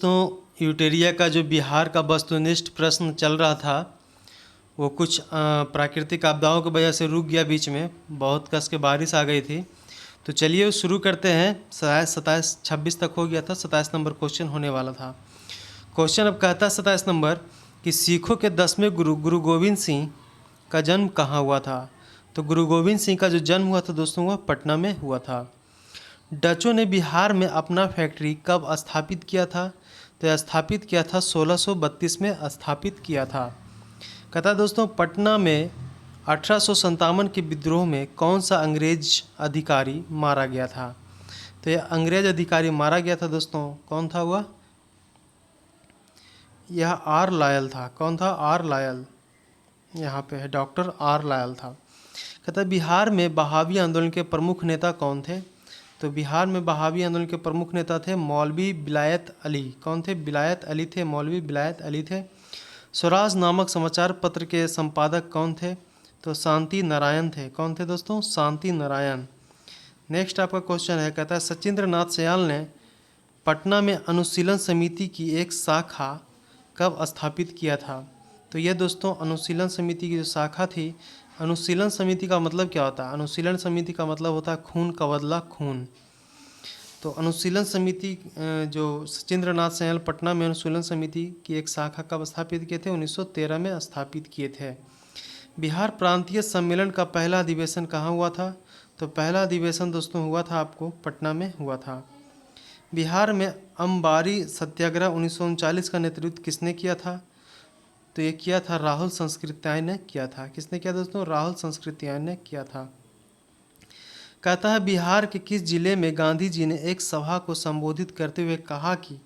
दोस्तों, यूटेरिया का जो बिहार का वस्तुनिष्ठ प्रश्न चल रहा था वो कुछ प्राकृतिक आपदाओं की वजह से रुक गया बीच में। बहुत कस के बारिश आ गई थी। तो चलिए शुरू करते हैं। 27 26 तक हो गया था, 27 नंबर क्वेश्चन होने वाला था। क्वेश्चन अब कहता है 27 नंबर कि सिखों के 10वें गुरु गुरु गोविंद सिंह का जन्म कहाँ हुआ था। तो गुरु गोविंद सिंह का जो जन्म हुआ था दोस्तों वह पटना में हुआ था। डचों ने बिहार में अपना फैक्ट्री कब स्थापित किया था। तो स्थापित किया था 1632 में स्थापित किया था। कहता है दोस्तों पटना में 1857 के विद्रोह में कौन सा अंग्रेज अधिकारी मारा गया था। तो यह अंग्रेज अधिकारी मारा गया था दोस्तों, कौन था वह? यह आर लायल था। कौन था? आर लायल। यहाँ पे है डॉक्टर आर लायल था। कहता है बिहार में बहावी आंदोलन के प्रमुख नेता कौन थे। तो बिहार में बहावी आंदोलन के प्रमुख नेता थे मौलवी विलायत अली। कौन थे? विलायत अली थे, मौलवी विलायत अली थे। स्वराज नामक समाचार पत्र के संपादक कौन थे। तो शांति नारायण थे। कौन थे दोस्तों? शांति नारायण। नेक्स्ट आपका क्वेश्चन है, कहता है सचिंद्र नाथ सयाल ने पटना में अनुशीलन समिति की एक शाखा कब स्थापित किया था। तो यह दोस्तों अनुशीलन समिति की जो शाखा थी, अनुशीलन समिति का मतलब क्या होता है? अनुशीलन समिति का मतलब होता है खून का बदला खून। तो अनुशीलन समिति जो सचिंद्र नाथ सयाल पटना में अनुशीलन समिति की एक शाखा कब स्थापित किए थे? 1913 में स्थापित किए थे। बिहार प्रांतीय सम्मेलन का पहला अधिवेशन कहाँ हुआ था। तो पहला अधिवेशन दोस्तों हुआ था आपको पटना में हुआ था। बिहार में अंबारी सत्याग्रह 1939 का नेतृत्व किसने किया था। तो ये किया था राहुल संस्कृत्याय ने किया था। किसने किया दोस्तों? राहुल संस्कृत्याय ने किया था। कहता है बिहार के किस जिले में गांधी जी ने एक सभा को संबोधित करते हुए कहा कि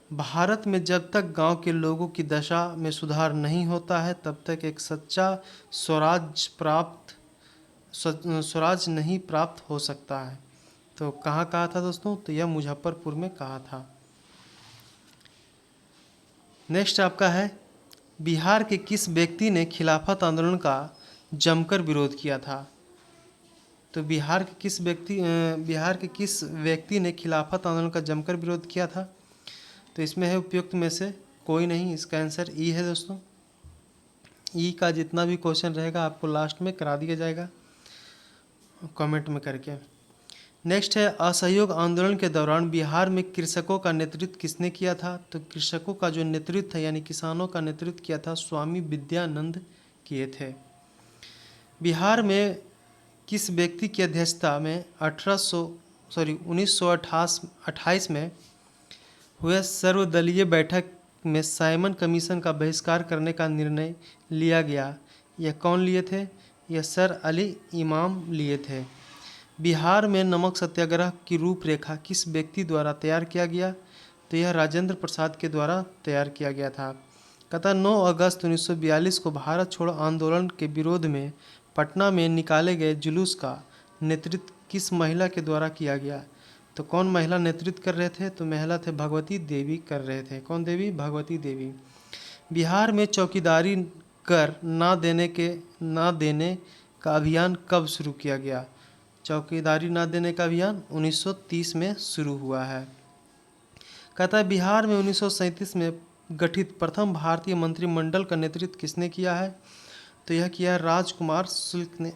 भारत में जब तक गांव के लोगों की दशा में सुधार नहीं होता है तब तक एक सच्चा स्वराज नहीं प्राप्त हो सकता है। तो कहाँ कहा था दोस्तों? तो यह मुजफ्फरपुर में कहा था। नेक्स्ट आपका है बिहार के किस व्यक्ति ने खिलाफत आंदोलन का जमकर विरोध किया था। तो बिहार के किस व्यक्ति ने खिलाफत आंदोलन का जमकर विरोध किया था। तो इसमें है उपयुक्त में से कोई नहीं, इसका आंसर ई है दोस्तों। ई का जितना भी क्वेश्चन रहेगा आपको लास्ट में करा दिया जाएगा कमेंट में करके। नेक्स्ट है असहयोग आंदोलन के दौरान बिहार में कृषकों का नेतृत्व किसने किया था। तो कृषकों का जो नेतृत्व है यानी किसानों का नेतृत्व किया था स्वामी विद्यानंद किए थे। बिहार में किस व्यक्ति की अध्यक्षता में 1928 में हुए सर्वदलीय बैठक में साइमन कमीशन का बहिष्कार करने का निर्णय लिया गया। यह कौन लिए थे? यह सर अली इमाम लिए थे। बिहार में नमक सत्याग्रह की रूपरेखा किस व्यक्ति द्वारा तैयार किया गया। तो यह राजेंद्र प्रसाद के द्वारा तैयार किया गया था। कहता 9 अगस्त 1942 को भारत छोड़ो आंदोलन के विरोध में पटना में निकाले गए जुलूस का नेतृत्व किस महिला के द्वारा किया गया। तो कौन महिला नेतृत्व कर रहे थे? तो महिला थे भगवती देवी कर रहे थे। कौन देवी? भगवती देवी। बिहार में चौकीदारी कर ना देने का अभियान कब शुरू किया गया। चौकीदारी ना देने का अभियान 1930 में शुरू हुआ है। कहता है बिहार में 1937 में गठित प्रथम भारतीय मंत्रिमंडल का नेतृत्व किसने किया है। तो यह किया है राजकुमार शुक्ल ने,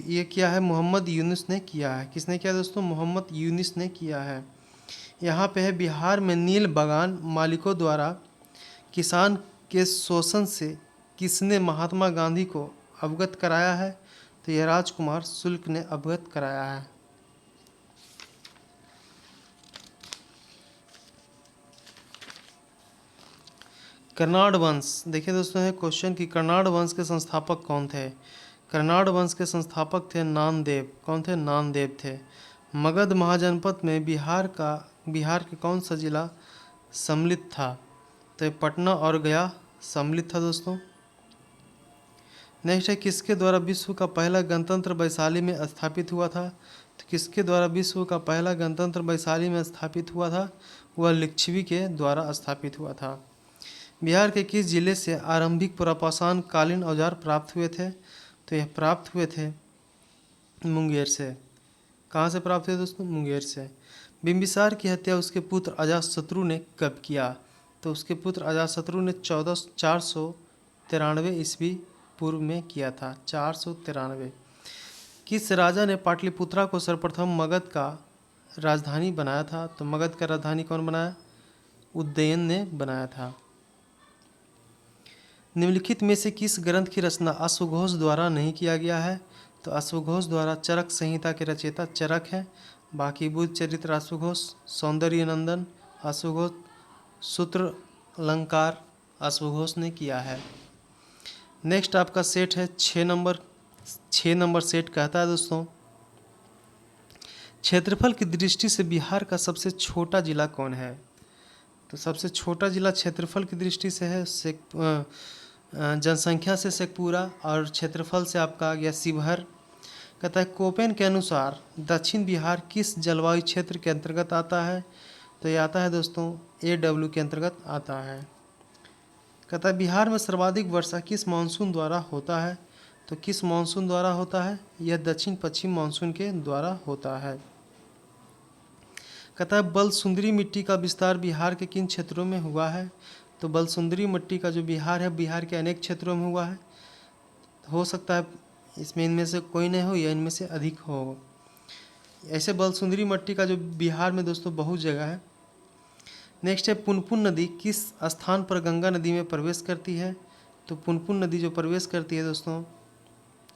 ये किया है मोहम्मद यूनुस ने किया है। किसने किया दोस्तों? मोहम्मद यूनुस ने किया है। यहाँ पे है बिहार में नील बागान मालिकों द्वारा किसान के शोषण से किसने महात्मा गांधी को अवगत कराया है। तो यह राजकुमार शुक्ल ने अवगत कराया है। कर्नाड वंश, देखिए दोस्तों है क्वेश्चन कि कर्नाड वंश के संस्थापक कौन थे। कर्नाड वंश के संस्थापक थे नानदेव। कौन थे? नानदेव थे। मगध महाजनपद में बिहार के कौन सा जिला सम्मिलित था। तो पटना और गया सम्मिलित था दोस्तों। नेक्स्ट है किसके द्वारा विश्व का पहला गणतंत्र वैशाली में स्थापित हुआ था। तो किसके द्वारा विश्व का पहला गणतंत्र वैशाली में स्थापित हुआ था? वह लिच्छवी के द्वारा स्थापित हुआ था। बिहार के किस जिले से आरंभिक पुरापाषाण कालीन औजार प्राप्त हुए थे। तो यह प्राप्त हुए थे मुंगेर से। कहाँ से प्राप्त हुए दोस्तों? मुंगेर से। बिंबिसार की हत्या उसके पुत्र अजातशत्रु ने कब किया? तो उसके पुत्र अजातशत्रु ने 493 ईस्वी पूर्व में किया था, 493। किस राजा ने पाटलिपुत्रा को सर्वप्रथम मगध का राजधानी बनाया था? तो मगध का राजधानी कौन बनाया? उदयन ने बनाया था। निम्नलिखित में से किस ग्रंथ की रचना अश्वघोष द्वारा नहीं किया गया है? तो अश्वघोष द्वारा चरक संहिता के रचयिता चरक है। बाकी बुद्ध चरित्र अश्वघोष, सौंदर्य नंदन अश्वघोष, सूत्र अलंकार अश्वघोष ने किया है। नेक्स्ट आपका सेट है 6 नंबर सेट कहता है दोस्तों, क्षेत्रफल की दृष्टि से बिहार का सबसे छोटा जिला कौन है? तो सबसे छोटा जिला क्षेत्रफल की दृष्टि से है जनसंख्या से शेखपुरा, और क्षेत्रफल से आपका आ गया शिवहर। कहता है कोपेन के अनुसार दक्षिण बिहार किस जलवायु क्षेत्र के अंतर्गत आता है? तो ये आता है दोस्तों AW के अंतर्गत आता है। कहता है बिहार में सर्वाधिक वर्षा किस मानसून द्वारा होता है? तो किस मानसून द्वारा होता है? यह दक्षिण पश्चिम मानसून के द्वारा होता है। कहता है बलसुंदरी मिट्टी का विस्तार बिहार के किन क्षेत्रों में हुआ है? तो बलसुंदरी मिट्टी का जो बिहार है, बिहार के अनेक क्षेत्रों में हुआ है। हो सकता है इसमें इनमें से कोई नहीं हो या इनमें से अधिक हो। ऐसे बलसुंदरी मिट्टी का जो बिहार में दोस्तों बहुत जगह है। नेक्स्ट है पुनपुन नदी किस स्थान पर गंगा नदी में प्रवेश करती है? तो पुनपुन नदी जो प्रवेश करती है दोस्तों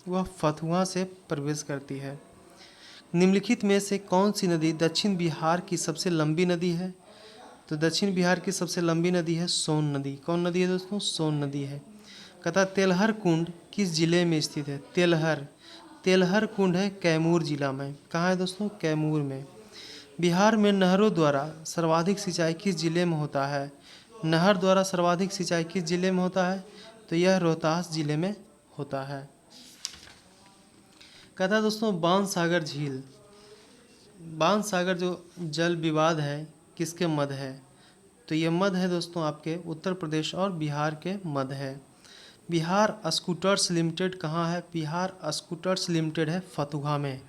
वह फतुहा से प्रवेश करती है। निम्नलिखित में से कौन सी नदी दक्षिण बिहार की सबसे लंबी नदी है? तो दक्षिण बिहार की सबसे लंबी नदी है सोन नदी। कौन नदी है दोस्तों? सोन नदी है। कहता है तेलहर कुंड किस जिले में स्थित है? तेलहर कुंड है कैमूर जिला में। कहाँ है दोस्तों? कैमूर में। बिहार में नहरों द्वारा सर्वाधिक सिंचाई किस जिले में होता है? नहर द्वारा सर्वाधिक सिंचाई किस जिले में होता है? तो यह रोहतास जिले में होता है। कहता है दोस्तों बाणसागर झील, बाणसागर जो जल विवाद है किसके मध्य है? तो ये मध्य है दोस्तों आपके उत्तर प्रदेश और बिहार के मध्य है। बिहार स्कूटर्स लिमिटेड कहाँ है? बिहार स्कूटर्स लिमिटेड है फतुहा में।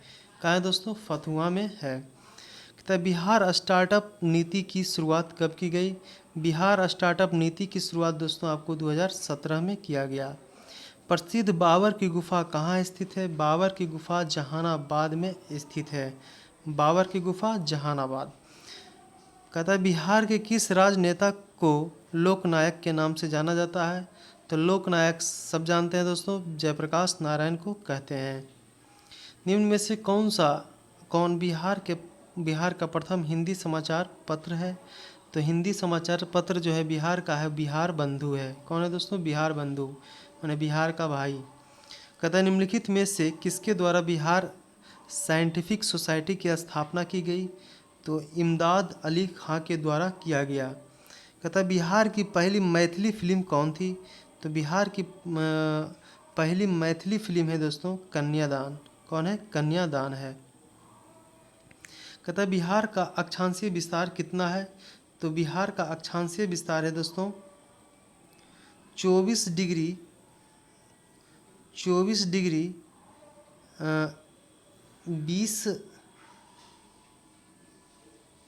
कहाँ है दोस्तों? फतुहा में है। कहता है बिहार स्टार्टअप नीति की शुरुआत कब की गई? बिहार स्टार्टअप नीति की शुरुआत दोस्तों आपको 2017 में किया गया। प्रसिद्ध बाबर की गुफा कहाँ स्थित है? बाबर की गुफा जहानाबाद में स्थित है। बाबर की गुफा जहानाबाद। कहता है बिहार के किस राजनेता को लोकनायक के नाम से जाना जाता है? तो लोकनायक सब जानते हैं दोस्तों, जयप्रकाश नारायण को कहते हैं। निम्न में से कौन बिहार का प्रथम हिंदी समाचार पत्र है? तो हिंदी समाचार पत्र जो है बिहार का है बिहार बंधु है। कौन है दोस्तों? बिहार बंधु, माने बिहार का भाई। कहता है निम्नलिखित में से किसके द्वारा बिहार साइंटिफिक सोसाइटी की स्थापना की गई? तो इमदाद अली खां के द्वारा किया गया। कहता है बिहार की पहली मैथिली फिल्म कौन थी? तो बिहार की पहली मैथिली फिल्म है दोस्तों कन्यादान। कौन है? कन्यादान है। कहता है बिहार का अक्षांशीय विस्तार कितना है? तो बिहार का अक्षांशीय विस्तार है दोस्तों 24 डिग्री 20,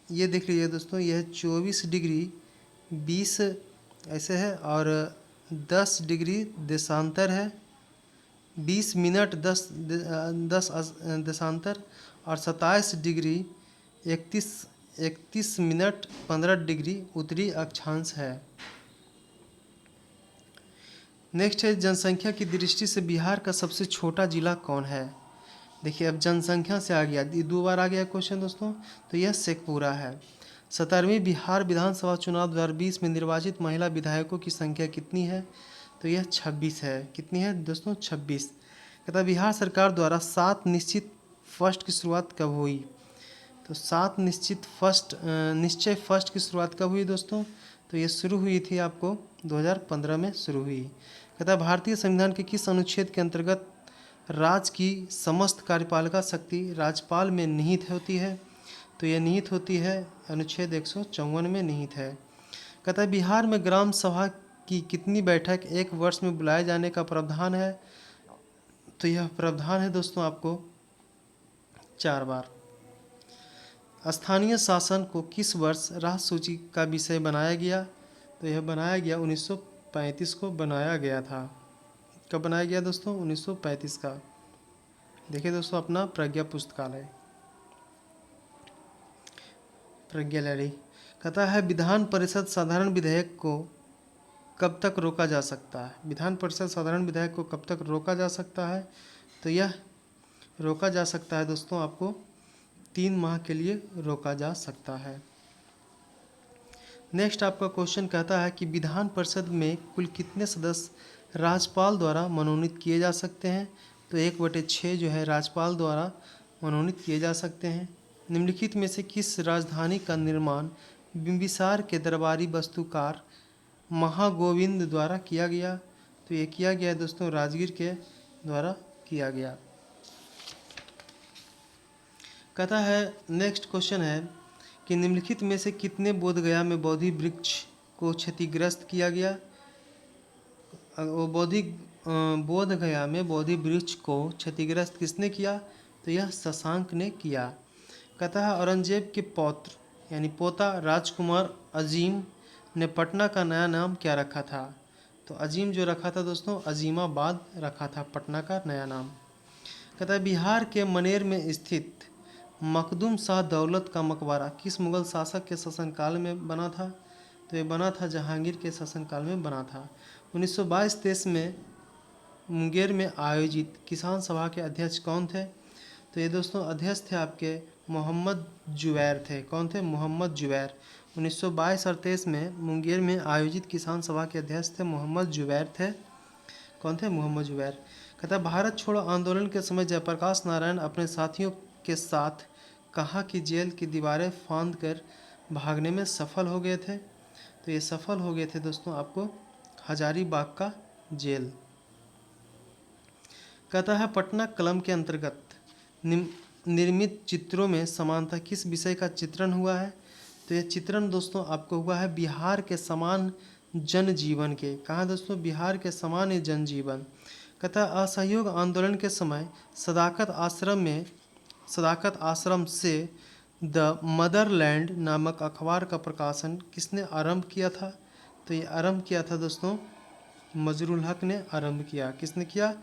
ये देख लीजिए दोस्तों, यह 24 डिग्री 20 ऐसे है और 10 डिग्री देशांतर है, 20 मिनट 10 देशांतर और 27 डिग्री 31 मिनट 15 डिग्री उत्तरी अक्षांश है। नेक्स्ट है जनसंख्या की दृष्टि से बिहार का सबसे छोटा जिला कौन है? देखिए अब जनसंख्या से आ गया, 2 बार आ गया क्वेश्चन दोस्तों, तो यह शेखपुरा है। 17वीं बिहार विधानसभा चुनाव 2020 में निर्वाचित महिला विधायकों की संख्या कितनी है? तो यह 26 है। कितनी है दोस्तों? 26। कहता है बिहार सरकार द्वारा 7 निश्चित फर्स्ट की शुरुआत कब हुई? तो 7 निश्चय फर्स्ट की शुरुआत कब हुई दोस्तों? तो ये शुरू हुई थी आपको 2015 में शुरू हुई। कहता है भारतीय संविधान के किस अनुच्छेद के अंतर्गत राज्य की समस्त कार्यपालिका शक्ति राज्यपाल में निहित होती है? तो यह निहित होती है अनुच्छेद 154 में निहित है। कहता है बिहार में ग्राम सभा की कितनी बैठक एक वर्ष में बुलाए जाने का प्रावधान है? तो यह प्रावधान है दोस्तों आपको 4 बार। स्थानीय शासन को किस वर्ष राष्ट्र सूची का विषय बनाया गया? तो यह बनाया गया 1935 को बनाया गया था। कब बनाया गया दोस्तों? 1935 का। देखिए दोस्तों अपना प्रज्ञा पुस्तकालय, प्रज्ञा लाइब्रेरी। कहता है विधान परिषद साधारण विधेयक को कब तक रोका जा सकता है? विधान परिषद साधारण विधेयक को कब तक रोका जा सकता है? तो यह रोका जा सकता है दोस्तों आपको 3 माह के लिए रोका जा सकता है। नेक्स्ट आपका क्वेश्चन कहता है कि विधान परिषद में कुल कितने सदस्य राज्यपाल द्वारा मनोनीत किए जा सकते हैं? तो 1/6 जो है राज्यपाल द्वारा मनोनीत किए जा सकते हैं। निम्नलिखित में से किस राजधानी का निर्माण बिंबिसार के दरबारी वास्तुकार महागोविंद द्वारा किया गया? तो ये किया गया दोस्तों राजगीर के द्वारा किया गया। कहता है नेक्स्ट क्वेश्चन है कि निम्नलिखित में से कितने बोधगया में बोधि वृक्ष को क्षतिग्रस्त किया गया? बोधगया में बोधि वृक्ष को क्षतिग्रस्त किसने किया? तो यह शशांक ने किया। कहता है औरंगजेब के पौत्र यानी पोता राजकुमार अजीम ने पटना का नया नाम क्या रखा था? तो अजीम जो रखा था दोस्तों अजीमाबाद रखा था पटना का नया नाम। कहता है बिहार के मनेर में स्थित मखदूम शाह दौलत का मकबरा किस मुगल शासक के शासनकाल में बना था? तो ये बना था जहांगीर के शासनकाल में बना था। 1922-23 में मुंगेर में आयोजित किसान सभा के अध्यक्ष कौन थे? तो ये दोस्तों अध्यक्ष थे आपके मोहम्मद जुबैर थे। कौन थे? मोहम्मद जुबैर। 1922 और 23 में मुंगेर में आयोजित किसान सभा के अध्यक्ष थे मोहम्मद जुबैर थे। कौन थे? मोहम्मद जुबैर। कहता भारत छोड़ो आंदोलन के समय जयप्रकाश नारायण अपने साथियों के साथ कहाँ की जेल की दीवारें फांद कर भागने में सफल हो गए थे? तो ये सफल हो गए थे दोस्तों आपको हजारीबाग का जेल। कहता है पटना कलम के अंतर्गत निर्मित चित्रों में समानता किस विषय का चित्रण हुआ है? तो यह चित्रण दोस्तों आपको हुआ है बिहार के समान जनजीवन के। कहाँ दोस्तों? बिहार के समान जनजीवन। कहता है असहयोग आंदोलन के समय सदाकत आश्रम से द मदरलैंड नामक अखबार का प्रकाशन किसने आरंभ किया था? तो ये आरंभ किया था दोस्तों मजरुल हक ने आरंभ किया। किसने किया?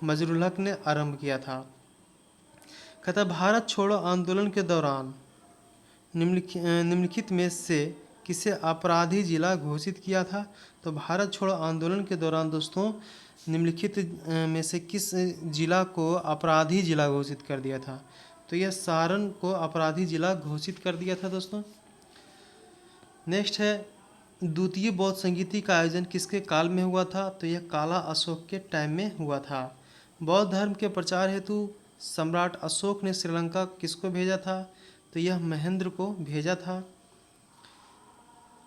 मजरुल हक ने आरंभ किया था। कहता भारत छोड़ो आंदोलन के दौरान निम्नलिखित में से किसे अपराधी जिला घोषित किया था? तो भारत छोड़ो आंदोलन के दौरान दोस्तों निम्नलिखित में से किस जिला को अपराधी जिला घोषित कर दिया था? तो यह सारण को अपराधी जिला घोषित कर दिया था दोस्तों। नेक्स्ट है द्वितीय बौद्ध संगीति का आयोजन किसके काल में हुआ था? तो यह काला अशोक के टाइम में हुआ था। बौद्ध धर्म के प्रचार हेतु सम्राट अशोक ने श्रीलंका किसको भेजा था? तो यह महेंद्र को भेजा था।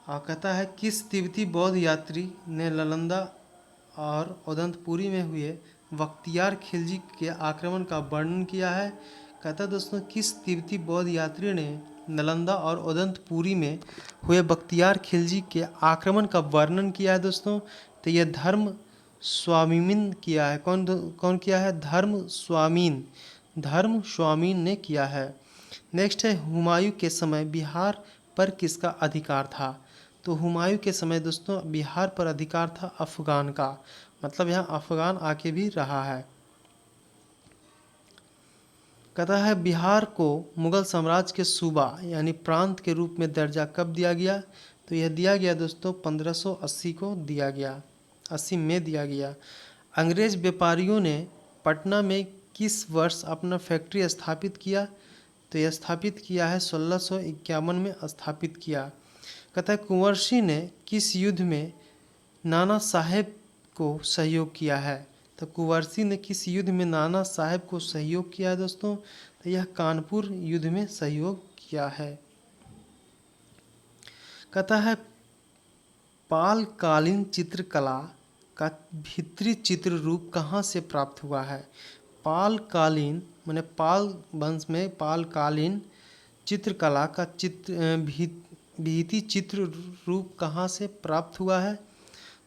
कहता है किस तिब्बती बौद्ध यात्री ने नालंदा और उदंतपुरी में हुए बख्तियार खिलजी के आक्रमण का वर्णन किया है? कहता है दोस्तों किस तिब्बती बौद्ध यात्री ने नालंदा और उदंतपुरी में हुए बख्तियार खिलजी के आक्रमण का वर्णन किया है दोस्तों? तो यह धर्म स्वामीन किया है। कौन किया है? धर्म स्वामीन ने किया है। नेक्स्ट है हुमायूं के समय बिहार पर किसका अधिकार था? तो हुमायूं के समय दोस्तों बिहार पर अधिकार था अफगान का। मतलब यहाँ अफगान आके भी रहा है। कहता है बिहार को मुगल साम्राज्य के सूबा यानी प्रांत के रूप में दर्जा कब दिया गया? तो यह दिया गया दोस्तों 1580 को दिया गया, 80 में दिया गया। अंग्रेज व्यापारियों ने पटना में किस वर्ष अपना फैक्ट्री स्थापित किया? तो यह स्थापित किया है 1651 में स्थापित किया। कहता है कुंवर सिंह ने किस युद्ध में नाना साहेब को सहयोग किया है? तो कुंवर सिंह ने किस युद्ध में नाना साहेब को सहयोग किया है दोस्तों? तो यह कानपुर युद्ध में सहयोग किया है। कहता है पालकालीन चित्रकला का भीतरी चित्र रूप कहाँ से प्राप्त हुआ है? पालकालीन माने पाल वंश में पालकालीन चित्रकला का भित्ति चित्र रूप कहाँ से प्राप्त हुआ है?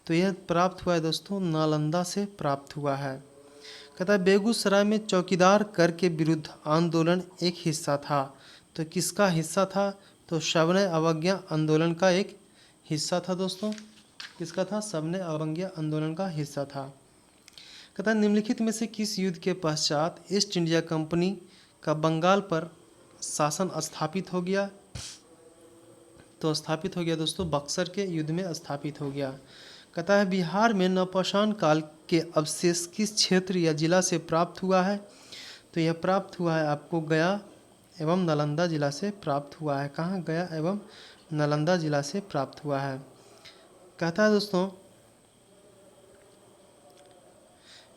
तो यह प्राप्त हुआ है दोस्तों नालंदा से प्राप्त हुआ है। कहता है बेगूसराय में चौकीदार कर के विरुद्ध आंदोलन एक हिस्सा था, तो किसका हिस्सा था? तो सविनय अवज्ञा आंदोलन का एक हिस्सा था दोस्तों। किसका था? सविनय अवज्ञा आंदोलन का हिस्सा था। कहता है निम्नलिखित में से किस युद्ध के पश्चात ईस्ट इंडिया कंपनी का बंगाल पर शासन स्थापित हो गया? तो स्थापित हो गया दोस्तों बक्सर के युद्ध में स्थापित हो गया। कहता है बिहार में नवपाषाण काल के अवशेष किस क्षेत्र या जिला से प्राप्त हुआ है? तो यह प्राप्त हुआ है आपको गया एवं नालंदा जिला से प्राप्त हुआ है। कहाँ? गया एवं नालंदा जिला से प्राप्त हुआ है। कहता है दोस्तों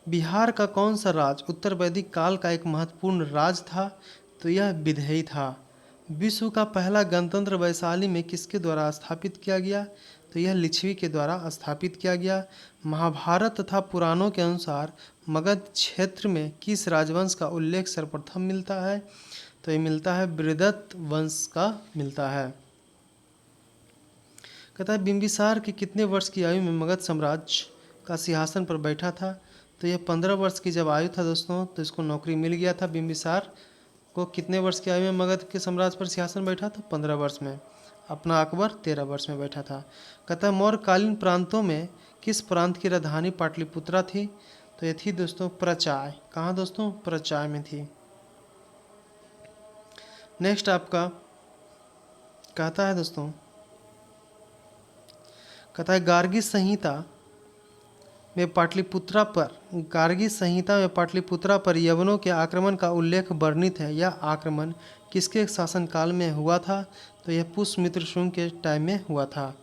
बिहार का कौन सा राज्य उत्तर वैदिक काल का एक महत्वपूर्ण राज्य था? तो यह विदेही था। विश्व का पहला गणतंत्र वैशाली में किसके द्वारा स्थापित किया गया? तो यह लिच्छवी के द्वारा स्थापित किया गया। महाभारत तथा पुराणों के अनुसार मगध क्षेत्र में किस राजवंश का उल्लेख सर्वप्रथम मिलता है? तो ये मिलता है बृहदत्त वंश का मिलता है। कहता है बिंबिसार की कितने वर्ष की आयु में मगध साम्राज्य का सिंहासन पर बैठा था? तो यह 15 वर्ष की जब आयु था दोस्तों तो इसको नौकरी मिल गया था। बिंबिसार को कितने वर्ष की आयु में मगध के साम्राज्य पर सिंहासन बैठा था? 15 वर्ष में। अपना अकबर 13 वर्ष में बैठा था। कहता है मौर्यकालीन प्रांतों में किस प्रांत की राजधानी पाटलिपुत्रा थी? तो ये थी दोस्तों प्रचाय। कहाँ दोस्तों? प्रचाय में थी। नेक्स्ट आपका कहता है दोस्तों कहता है गार्गी संहिता में पाटलिपुत्रा पर यवनों के आक्रमण का उल्लेख वर्णित है। यह आक्रमण किसके शासनकाल में हुआ था? तो यह पुष्यमित्र शुंग के टाइम में हुआ था।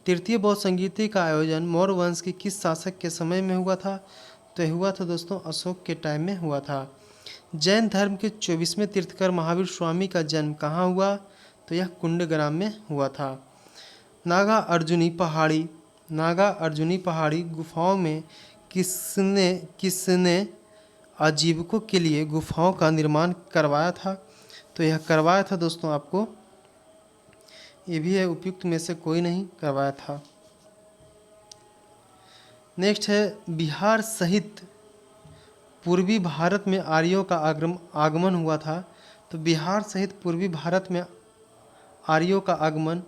तृतीय बौद्ध संगीति का आयोजन मौर्य वंश के किस शासक के समय में हुआ था? तो यह हुआ था दोस्तों अशोक के टाइम में हुआ था। जैन धर्म के 24वें तीर्थकर महावीर स्वामी का जन्म कहाँ हुआ? तो यह कुंडग्राम में हुआ था। नागा अर्जुनी पहाड़ी गुफाओं में किसने आजीविकों के लिए गुफाओं का निर्माण करवाया था? तो यह करवाया था दोस्तों आपको, ये भी है उपयुक्त में से कोई नहीं करवाया था। नेक्स्ट है बिहार सहित पूर्वी भारत में आर्यों का आगमन हुआ था। तो बिहार सहित पूर्वी भारत में आर्यों का आगमन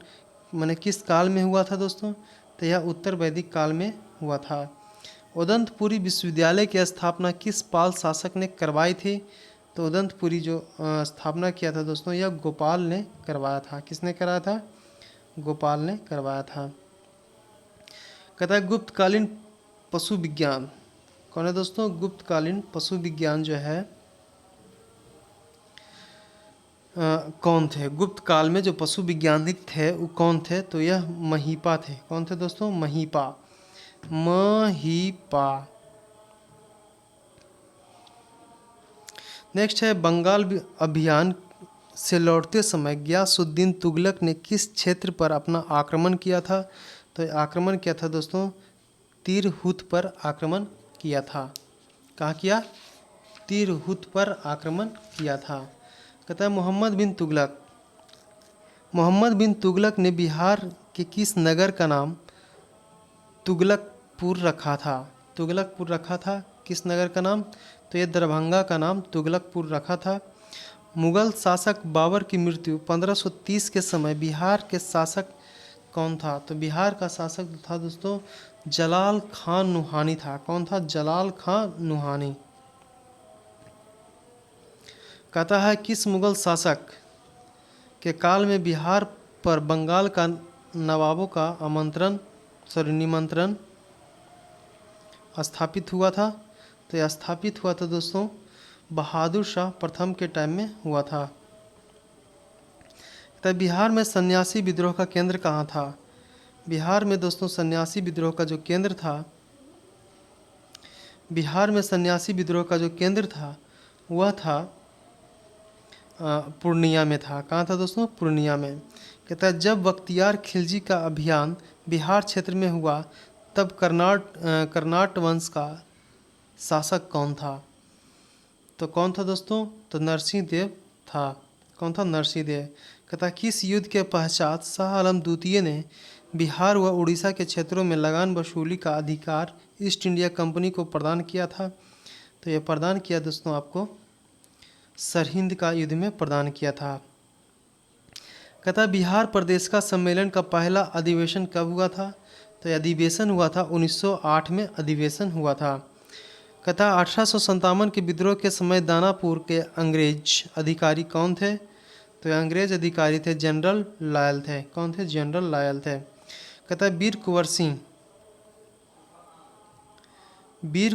माने किस काल में हुआ था दोस्तों? तो यह उत्तर वैदिक काल में हुआ था। उदंतपुरी विश्वविद्यालय की स्थापना किस पाल शासक ने करवाई थी? तो उदंतपुरी जो स्थापना किया था दोस्तों यह गोपाल ने करवाया था। किसने कराया था? गोपाल ने करवाया था। कहता है गुप्तकालीन पशु विज्ञान कौन है दोस्तों? गुप्तकालीन पशु विज्ञान जो है कौन थे? गुप्त काल में जो पशु वैज्ञानिक थे वो कौन थे? तो यह महीपा थे। कौन थे दोस्तों? महीपा। नेक्स्ट है बंगाल अभियान से लौटते समय गयासुद्दीन तुगलक ने किस क्षेत्र पर अपना आक्रमण किया था? तो आक्रमण किया था दोस्तों तिरहुत पर आक्रमण किया था। कहाँ किया? तिरहुत पर आक्रमण किया था। कहता है मोहम्मद बिन तुगलक ने बिहार के किस नगर का नाम तुगलकपुर रखा था? तुगलकपुर रखा था। किस नगर का नाम? तो यह दरभंगा का नाम तुगलकपुर रखा था। मुगल शासक बाबर की मृत्यु 1530 के समय बिहार के शासक कौन था? तो बिहार का शासक था दोस्तों जलाल खान नुहानी था। कौन था? जलाल खान नुहानी। कहता है किस मुगल शासक के काल में बिहार पर बंगाल का नवाबों का निमंत्रण स्थापित हुआ था? तो यह स्थापित हुआ था दोस्तों बहादुर शाह प्रथम के टाइम में हुआ था। तो बिहार में सन्यासी विद्रोह का केंद्र कहाँ था? बिहार में दोस्तों सन्यासी विद्रोह का जो केंद्र था वह था पूर्णिया में था। कहाँ था दोस्तों? पूर्णिया में। कहता है जब बख्तियार खिलजी का अभियान बिहार क्षेत्र में हुआ तब कर्नाट वंश का शासक कौन था? तो कौन था दोस्तों? तो नरसिंह देव था। कौन था? नरसिंह देव। कहता है किस युद्ध के पश्चात शाह आलम द्वितीय ने बिहार व उड़ीसा के क्षेत्रों में लगान वसूली का अधिकार ईस्ट इंडिया कंपनी को प्रदान किया था? तो यह प्रदान किया दोस्तों आपको सरहिंद का युद्ध में प्रदान किया था। कहता बिहार प्रदेश का सम्मेलन का पहला अधिवेशन कब हुआ था? तो ये अधिवेशन हुआ था 1908 में अधिवेशन हुआ था। कहता 1857 के विद्रोह के समय दानापुर के अंग्रेज अधिकारी कौन थे? तो ये अंग्रेज अधिकारी थे जनरल लायल थे। कौन थे? जनरल लायल थे। कहता है वीर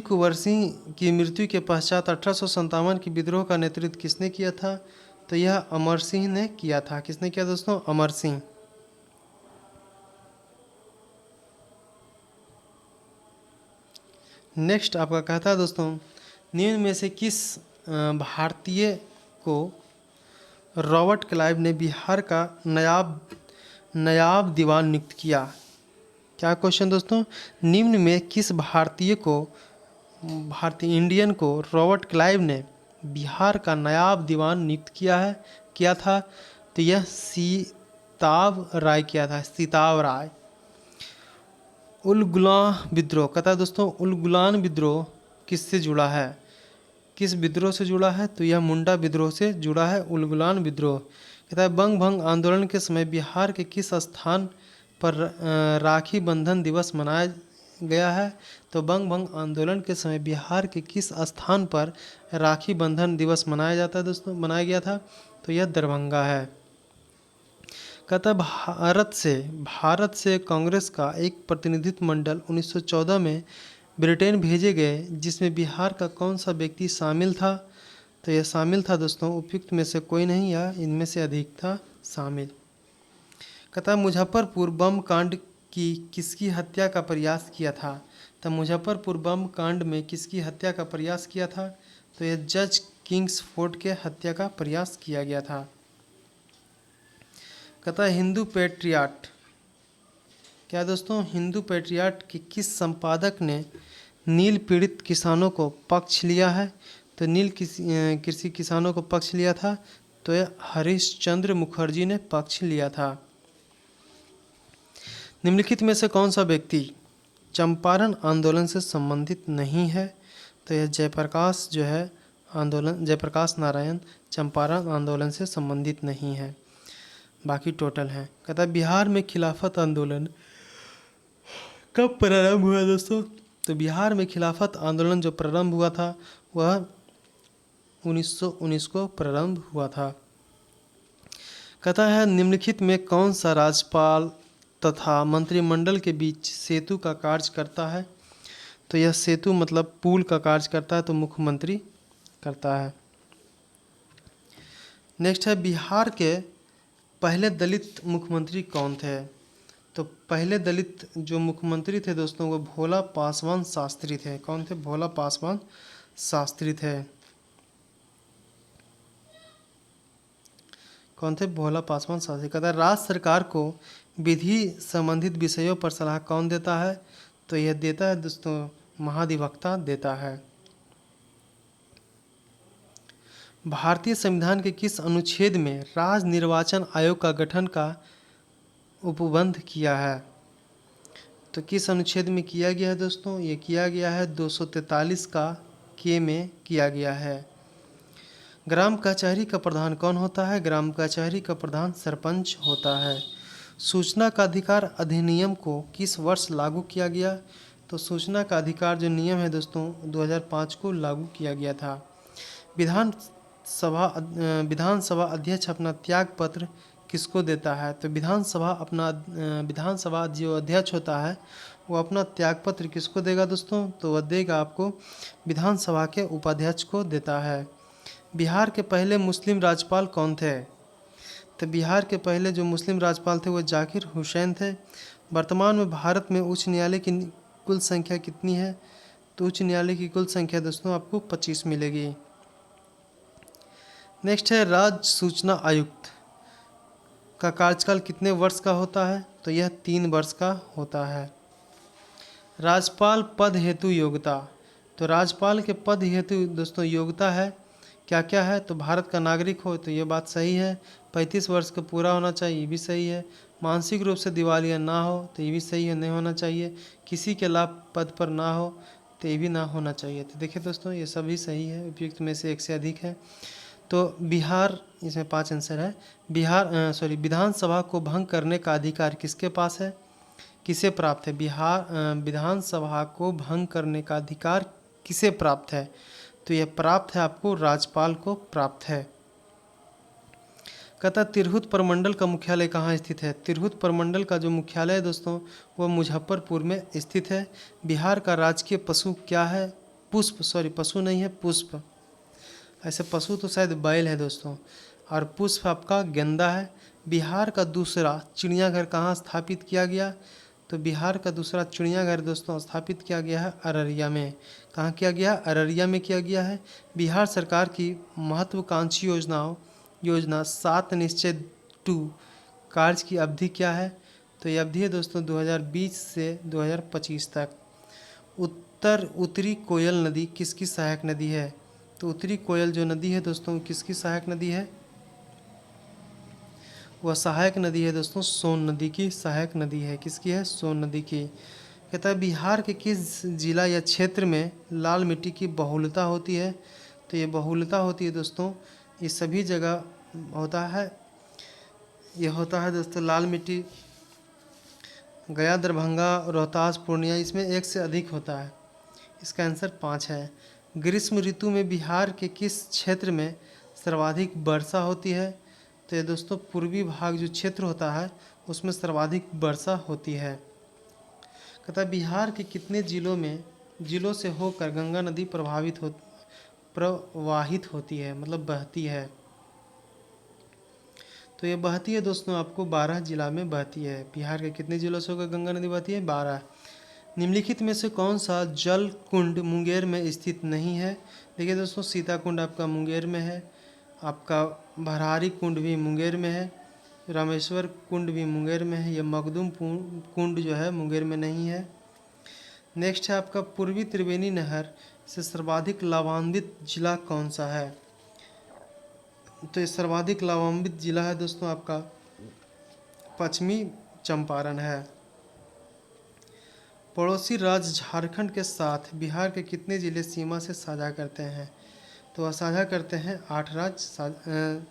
कुंवर सिंह की मृत्यु के पश्चात 1857 के विद्रोह का नेतृत्व किसने किया था? तो यह अमर सिंह ने किया था। किसने किया दोस्तों? अमर सिंह। नेक्स्ट आपका कहता है दोस्तों, निम्न में से किस भारतीय को रॉबर्ट क्लाइव ने बिहार का नायब दीवान नियुक्त किया? क्या क्वेश्चन दोस्तों? निम्न में किस भारतीय इंडियन को रॉबर्ट क्लाइव ने बिहार का नायब दीवान नियुक्त किया था? तो यह सीताब राय किया था। सीताब राय। उलगुलान विद्रोह, कहता है दोस्तों उलगुलान विद्रोह किससे जुड़ा है? किस विद्रोह से जुड़ा है? तो यह मुंडा विद्रोह से जुड़ा है उलगुलान विद्रोह। कहता है बंग भंग आंदोलन के समय बिहार के किस स्थान पर राखी बंधन दिवस मनाया गया है? तो बंग भंग आंदोलन के समय बिहार के किस स्थान पर राखी बंधन दिवस मनाया गया था? तो यह दरभंगा है। कहता है भारत से कांग्रेस का एक प्रतिनिधित्व मंडल 1914 में ब्रिटेन भेजे गए, जिसमें बिहार का कौन सा व्यक्ति शामिल था? तो यह शामिल था दोस्तों उपयुक्त में से कोई नहीं या इनमें से अधिक था शामिल। कहता है मुजफ्फरपुर बम कांड की किसकी हत्या का प्रयास किया था? तो मुजफ्फरपुर बम कांड में किसकी हत्या का प्रयास किया था? तो यह जज किंग्सफोर्ड के हत्या का प्रयास किया गया था। कहता है हिंदू पैट्रियट, क्या दोस्तों? हिंदू पैट्रियट के किस संपादक ने नील पीड़ित किसानों को पक्ष लिया है? तो नील कृषि किसानों को पक्ष लिया था। तो यह हरिश्चंद्र मुखर्जी ने पक्ष लिया था। निम्नलिखित में से कौन सा व्यक्ति चंपारण आंदोलन से संबंधित नहीं है? तो यह जयप्रकाश नारायण चंपारण आंदोलन से संबंधित नहीं है। बाकी टोटल है। कहता है बिहार में खिलाफत आंदोलन कब प्रारंभ हुआ दोस्तों? तो बिहार में खिलाफत आंदोलन जो प्रारंभ हुआ था वह 1919 को प्रारंभ हुआ था। कहता है निम्नलिखित में कौन सा राज्यपाल तथा मंत्रिमंडल के बीच सेतु का कार्य करता है? तो यह सेतु मतलब पुल का कार्य करता है, तो मुख्यमंत्री करता है। नेक्स्ट है बिहार के पहले दलित मुख्यमंत्री कौन थे? तो पहले दलित जो मुख्यमंत्री थे दोस्तों वो भोला पासवान शास्त्री थे। कौन थे? भोला पासवान शास्त्री थे। कौन थे? भोला पासवान शास्त्री। कहता है राज्य सरकार को विधि संबंधित विषयों पर सलाह कौन देता है? तो यह देता है दोस्तों महाधिवक्ता देता है। भारतीय संविधान के किस अनुच्छेद में राज्य निर्वाचन आयोग का गठन का उपबंध किया है? तो किस अनुच्छेद में किया गया है दोस्तों? ये किया गया है 243 का के में किया गया है। ग्राम कचहरी का प्रधान कौन होता है? ग्राम कचहरी का प्रधान सरपंच होता है। सूचना का अधिकार अधिनियम को किस वर्ष लागू किया गया? तो सूचना का अधिकार जो नियम है दोस्तों 2005 को लागू किया गया था। विधानसभा अध्यक्ष अपना त्याग पत्र किसको देता है? तो विधानसभा जो अध्यक्ष होता है वो अपना त्याग पत्र किसको देगा दोस्तों? तो वह देगा आपको विधानसभा के उपाध्यक्ष को देता है। बिहार के पहले मुस्लिम राज्यपाल कौन थे? तो बिहार के पहले जो मुस्लिम राज्यपाल थे वो जाकिर हुसैन थे। वर्तमान में भारत में उच्च न्यायालय की कुल संख्या कितनी है? तो उच्च न्यायालय की कुल संख्या दोस्तों आपको 25 मिलेगी। नेक्स्ट है राज्य सूचना आयुक्त का कार्यकाल कितने वर्ष का होता है? तो यह 3 वर्ष का होता है। राज्यपाल पद हेतु योग्यता, तो राज्यपाल के पद हेतु दोस्तों योग्यता है क्या क्या है? तो भारत का नागरिक हो, तो ये बात सही है। 35 वर्ष का पूरा होना चाहिए, ये भी सही है। मानसिक रूप से दिवालिया ना हो, तो ये भी सही है, नहीं होना चाहिए। किसी के लाभ पद पर ना हो, तो ये भी ना होना चाहिए। तो देखिए दोस्तों ये सभी सही है, उपयुक्त में से एक से अधिक है। तो बिहार, इसमें 5 आंसर है। विधानसभा को भंग करने का अधिकार किसके पास है, किसे प्राप्त है? विधानसभा को भंग करने का अधिकार किसे प्राप्त है? तो यह प्राप्त है आपको राज्यपाल को प्राप्त है। कहता तिरहुत प्रमंडल का मुख्यालय कहाँ स्थित है? तिरहुत प्रमंडल का जो मुख्यालय है दोस्तों वह मुजफ्फरपुर में स्थित है। बिहार का राजकीय पशु क्या है? पशु नहीं है, पुष्प। ऐसे पशु तो शायद बैल है दोस्तों, और पुष्प आपका गेंदा है। बिहार का दूसरा चिड़ियाघर कहाँ स्थापित किया गया? तो बिहार का दूसरा चिड़ियाघर दोस्तों स्थापित किया गया है अररिया में। कहाँ किया गया? अररिया में किया गया है। बिहार सरकार की महत्वाकांक्षी योजना 7 निश्चय 2 कार्य की अवधि क्या है? तो ये अवधि है दोस्तों 2020 से 2025 तक। उत्तरी कोयल नदी किसकी सहायक नदी है? तो उत्तरी कोयल जो नदी है दोस्तों किसकी सहायक नदी है? वह सहायक नदी है दोस्तों सोन नदी की सहायक नदी है। किसकी है? सोन नदी की। कहता है बिहार के किस जिला या क्षेत्र में लाल मिट्टी की बहुलता होती है? तो ये बहुलता होती है दोस्तों, ये सभी जगह होता है। ये होता है दोस्तों लाल मिट्टी गया, दरभंगा, रोहतास, पूर्णिया, इसमें एक से अधिक होता है। इसका आंसर 5 है। ग्रीष्म ऋतु में बिहार के किस क्षेत्र में सर्वाधिक वर्षा होती है? तो ये दोस्तों पूर्वी भाग जो क्षेत्र होता है उसमें सर्वाधिक वर्षा होती है। कहता है बिहार के कितने जिलों से होकर गंगा नदी प्रवाहित होती है, मतलब बहती है? तो ये बहती है दोस्तों आपको 12 जिला में बहती है। बिहार के कितने जिलों से होकर गंगा नदी बहती है? 12। निम्नलिखित में से कौन सा जल कुंड मुंगेर में स्थित नहीं है? देखिए दोस्तों सीता कुंड आपका मुंगेर में है, आपका भरारी कुंड भी मुंगेर में है, रामेश्वर कुंड भी मुंगेर में है, यह मखदूम कुंड जो है मुंगेर में नहीं है। नेक्स्ट है आपका पूर्वी त्रिवेणी नहर से सर्वाधिक लाभान्वित जिला कौन सा है? तो ये सर्वाधिक लाभान्वित जिला है दोस्तों आपका पश्चिमी चंपारण है। पड़ोसी राज्य झारखंड के साथ बिहार के कितने जिले सीमा से साझा करते हैं? तो वह साझा करते हैं 8 राज्य।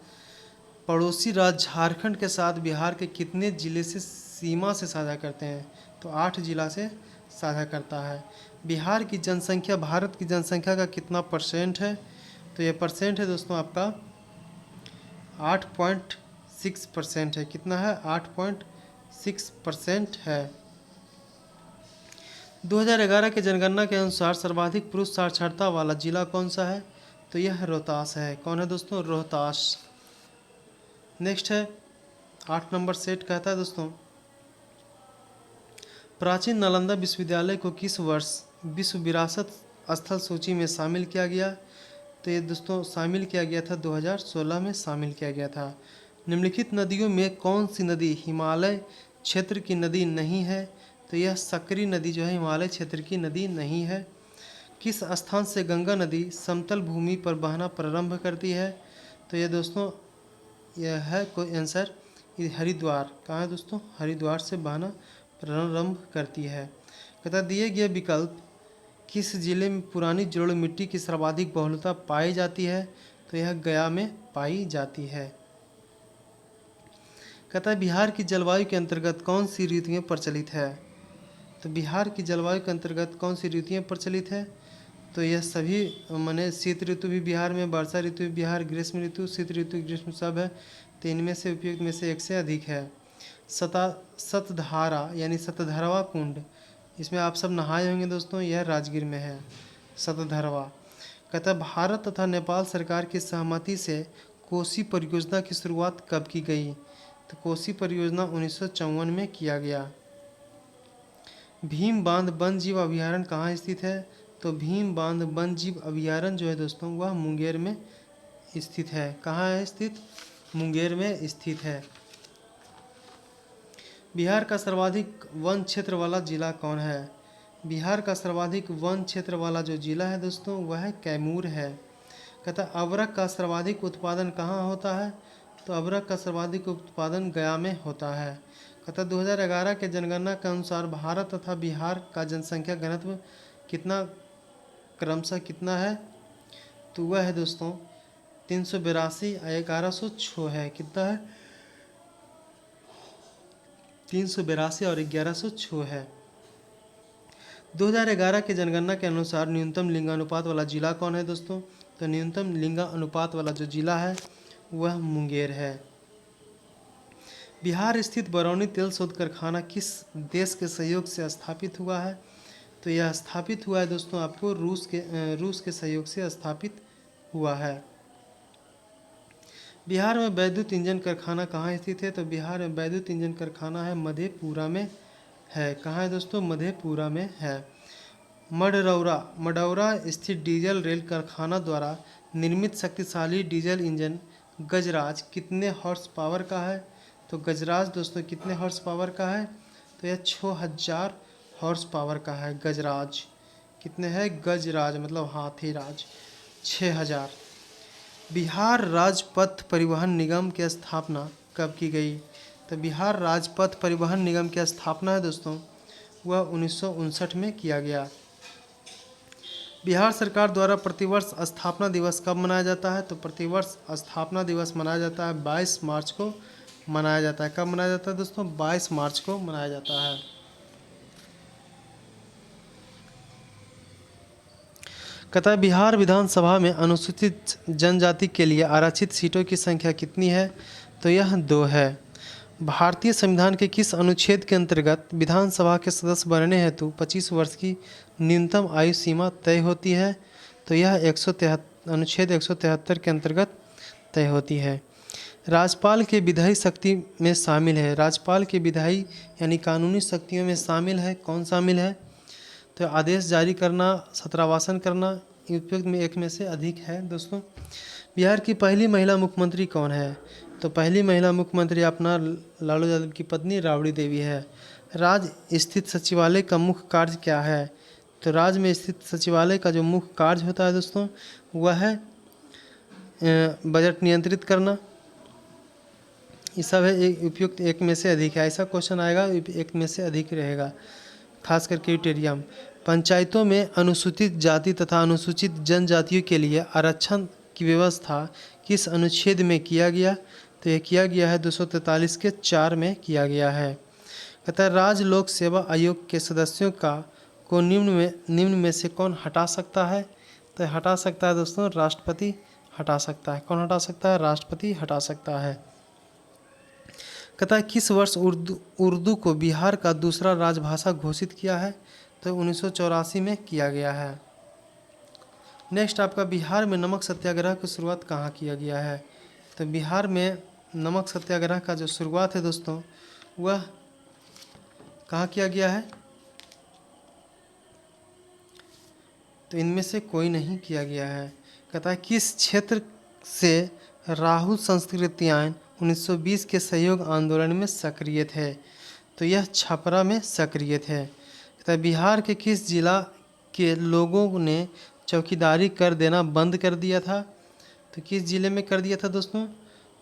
पड़ोसी राज्य झारखंड के साथ बिहार के कितने जिले से सीमा से साझा करते हैं? तो 8 जिला से साझा करता है। बिहार की जनसंख्या भारत की जनसंख्या का कितना % है? तो ये परसेंट है दोस्तों आपका 8.6% है। कितना है? 8.6% है। 2011 के जनगणना के अनुसार सर्वाधिक पुरुष साक्षरता वाला जिला कौन सा है? तो यह रोहतास है। कौन है दोस्तों? रोहतास। नेक्स्ट है 8 नंबर सेट कहता है दोस्तों प्राचीन नालंदा विश्वविद्यालय को किस वर्ष विश्व विरासत स्थल सूची में शामिल किया गया? तो ये दोस्तों शामिल किया गया था 2016 में शामिल किया गया था। निम्नलिखित नदियों में कौन सी नदी हिमालय क्षेत्र की नदी नहीं है? तो यह सकरी नदी जो है हिमालय क्षेत्र की नदी नहीं है। किस स्थान से गंगा नदी समतल भूमि पर बहना प्रारंभ करती है? तो ये दोस्तों यह है कोई आंसर हरिद्वार। कहाँ है दोस्तों? हरिद्वार से बहना प्रारंभ करती है। कहता दिए गए विकल्प किस जिले में पुरानी जलोढ़ मिट्टी की सर्वाधिक बहुलता पाई जाती है? तो यह गया में पाई जाती है। कहता है बिहार की जलवायु के अंतर्गत कौन सी ऋतुएं प्रचलित है? तो बिहार की जलवायु के अंतर्गत कौन सी ऋतुएं प्रचलित है? तो यह सभी माने शीत ऋतु भी बिहार में, वर्षा ऋतु भी बिहार, ग्रीष्म ऋतु, शीत ऋतु, ग्रीष्म सब है। तो इनमें से उपयुक्त में से एक से अधिक है। सतधारा यानी सतधरवा कुंड, इसमें आप सब नहाए होंगे दोस्तों, यह राजगीर में है सतधरवा। कहता है भारत तथा नेपाल सरकार की सहमति से कोसी परियोजना की शुरुआत कब की गई? तो कोसी परियोजना 1954 में किया गया। भीम बांध वन जीव अभयारण्य कहाँ स्थित है? तो भीम बांध वन जीव अभयारण्य जो है दोस्तों वह मुंगेर में स्थित है। कहाँ है स्थित? मुंगेर में स्थित है। बिहार का सर्वाधिक वन क्षेत्र वाला जिला कौन है? बिहार का सर्वाधिक वन क्षेत्र वाला जो जिला है दोस्तों वह कैमूर है। कहता अबरख का सर्वाधिक उत्पादन कहाँ होता है? तो अबरख का सर्वाधिक उत्पादन गया में होता है। कहता 2011 के जनगणना के अनुसार भारत तथा बिहार का जनसंख्या घनत्व कितना क्रमशः कितना है? तो वह है दोस्तों 382 1106 है, कितना है? 382 और 1106 है। 2011 की जनगणना के अनुसार न्यूनतम लिंगानुपात वाला जिला कौन है दोस्तों? तो न्यूनतम लिंगानुपात वाला जो जिला है वह मुंगेर है। बिहार स्थित बरौनी तेल शोध कारखाना किस देश के सहयोग से स्थापित हुआ है? तो यह स्थापित हुआ है दोस्तों आपको रूस के सहयोग से स्थापित हुआ है। बिहार में वैद्युत इंजन कारखाना कहाँ स्थित है? तो बिहार में वैद्युत इंजन कारखाना है मधेपुरा में है। कहाँ है दोस्तों? मधेपुरा में है। मडौरा स्थित डीजल रेल कारखाना द्वारा निर्मित शक्तिशाली डीजल इंजन गजराज कितने हॉर्स पावर का है? तो गजराज दोस्तों कितने हॉर्स पावर का है? तो यह 6000 हॉर्स पावर का है। गजराज कितने है? गजराज मतलब हाथीराज 6000। बिहार राजपथ परिवहन निगम की स्थापना कब की गई? तो बिहार राजपथ परिवहन निगम की स्थापना है दोस्तों वह 1959 में किया गया। बिहार सरकार द्वारा प्रतिवर्ष स्थापना दिवस कब मनाया जाता है? तो प्रतिवर्ष स्थापना दिवस मनाया जाता है 22 मार्च को मनाया जाता है। कब मनाया जाता है दोस्तों? 22 मार्च को मनाया जाता है। कहता है बिहार विधानसभा में अनुसूचित जनजाति के लिए आरक्षित सीटों की संख्या कितनी है? तो यह 2 है। भारतीय संविधान के किस अनुच्छेद के अंतर्गत विधानसभा के सदस्य बनने हेतु 25 वर्ष की न्यूनतम आयु सीमा तय होती है? तो यह अनुच्छेद 173 के अंतर्गत तय होती है। राज्यपाल के विधायी शक्ति में शामिल है। राज्यपाल के विधायी यानी कानूनी शक्तियों में शामिल है, कौन शामिल है? तो आदेश जारी करना, छात्रावासन करना, उपयुक्त में एक में से अधिक है दोस्तों। बिहार की पहली महिला मुख्यमंत्री कौन है? तो पहली महिला मुख्यमंत्री अपना लालू यादव की पत्नी राबड़ी देवी है। राज्य स्थित सचिवालय का मुख्य कार्य क्या है? तो राज्य में स्थित सचिवालय का जो मुख्य कार्य होता है दोस्तों वह है बजट नियंत्रित करना। ये सब है उपयुक्त एक में से अधिक है। ऐसा क्वेश्चन आएगा एक में से अधिक रहेगा, खास करके यूटेरियम। पंचायतों में अनुसूचित जाति तथा अनुसूचित जनजातियों के लिए आरक्षण की व्यवस्था किस अनुच्छेद में किया गया? तो यह किया गया है 243 के 4 में किया गया है। कहता है राज्य लोक सेवा आयोग के सदस्यों को निम्न में से कौन हटा सकता है? तो हटा सकता है दोस्तों राष्ट्रपति हटा सकता है। कौन हटा सकता है? राष्ट्रपति हटा सकता है। कहता है किस वर्ष उर्दू को बिहार का दूसरा राजभाषा घोषित किया है? तो 1984 में किया गया है। नेक्स्ट आपका बिहार में नमक सत्याग्रह की शुरुआत कहाँ किया गया है? तो बिहार में नमक सत्याग्रह का जो शुरुआत है दोस्तों वह कहाँ किया गया है? तो इनमें से कोई नहीं किया गया है। कहता है किस क्षेत्र से राहुल संस्कृत्यायन 1920 के सहयोग आंदोलन में सक्रिय थे? तो यह छपरा में सक्रिय थे। कहता है बिहार के किस जिला के लोगों ने चौकीदारी कर देना बंद कर दिया था? तो किस जिले में कर दिया था दोस्तों?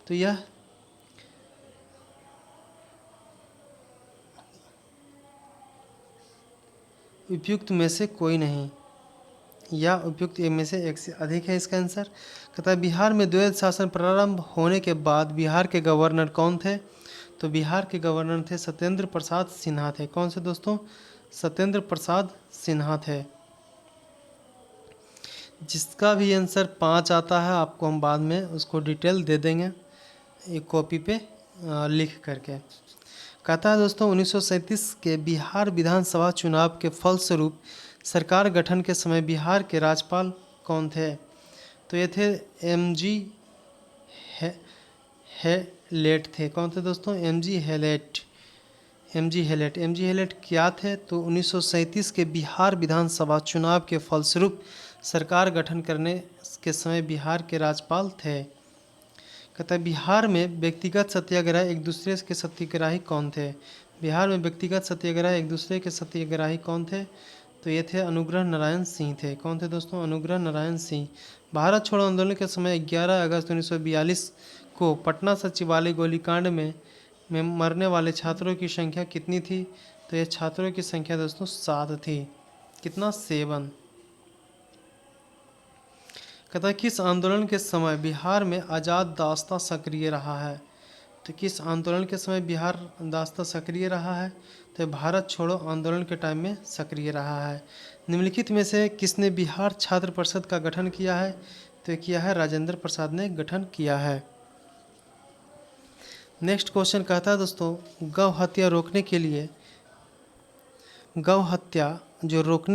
तो यह उपयुक्त में से कोई नहीं या उपयुक्त में से एक से अधिक है इसका आंसर। कहता है बिहार में द्वैध शासन प्रारंभ होने के बाद बिहार के गवर्नर कौन थे? तो बिहार के गवर्नर थे सत्येंद्र प्रसाद सिन्हा थे। कौन से दोस्तों? सत्येंद्र प्रसाद सिन्हा थे। जिसका भी आंसर 5 आता है आपको हम बाद में उसको डिटेल दे देंगे एक कॉपी पे लिख करके। कहता है दोस्तों 1937 के बिहार विधानसभा चुनाव के फलस्वरूप सरकार गठन के समय बिहार के राज्यपाल कौन थे? तो ये थे MG हेलेट थे। कौन थे दोस्तों? MG हेलेट क्या थे? तो 1937 के बिहार विधानसभा चुनाव के फलस्वरूप सरकार गठन करने के समय बिहार के राज्यपाल थे। कहता है बिहार में व्यक्तिगत सत्याग्रह एक दूसरे के सत्याग्रही कौन थे? बिहार में व्यक्तिगत सत्याग्रह एक दूसरे के सत्याग्रही कौन थे? तो ये थे अनुग्रह नारायण सिंह थे। कौन थे दोस्तों? अनुग्रह नारायण सिंह। भारत छोड़ो आंदोलन के समय 11 अगस्त 1942 को पटना सचिवालय गोलीकांड में मरने वाले छात्रों की संख्या कितनी थी? तो ये छात्रों की संख्या दोस्तों 7 थी। कितना? 7। कहता है किस आंदोलन के समय बिहार में आज़ाद दास्ता सक्रिय रहा है। तो किस आंदोलन के समय बिहार दास्ता सक्रिय रहा है, तो भारत छोड़ो आंदोलन के टाइम में सक्रिय रहा है। निम्नलिखित में से किसने बिहार छात्र परिषद का गठन किया है, तो किया है राजेंद्र प्रसाद ने गठन किया है। नेक्स्ट क्वेश्चन कहता है दोस्तों, गौ हत्या रोकने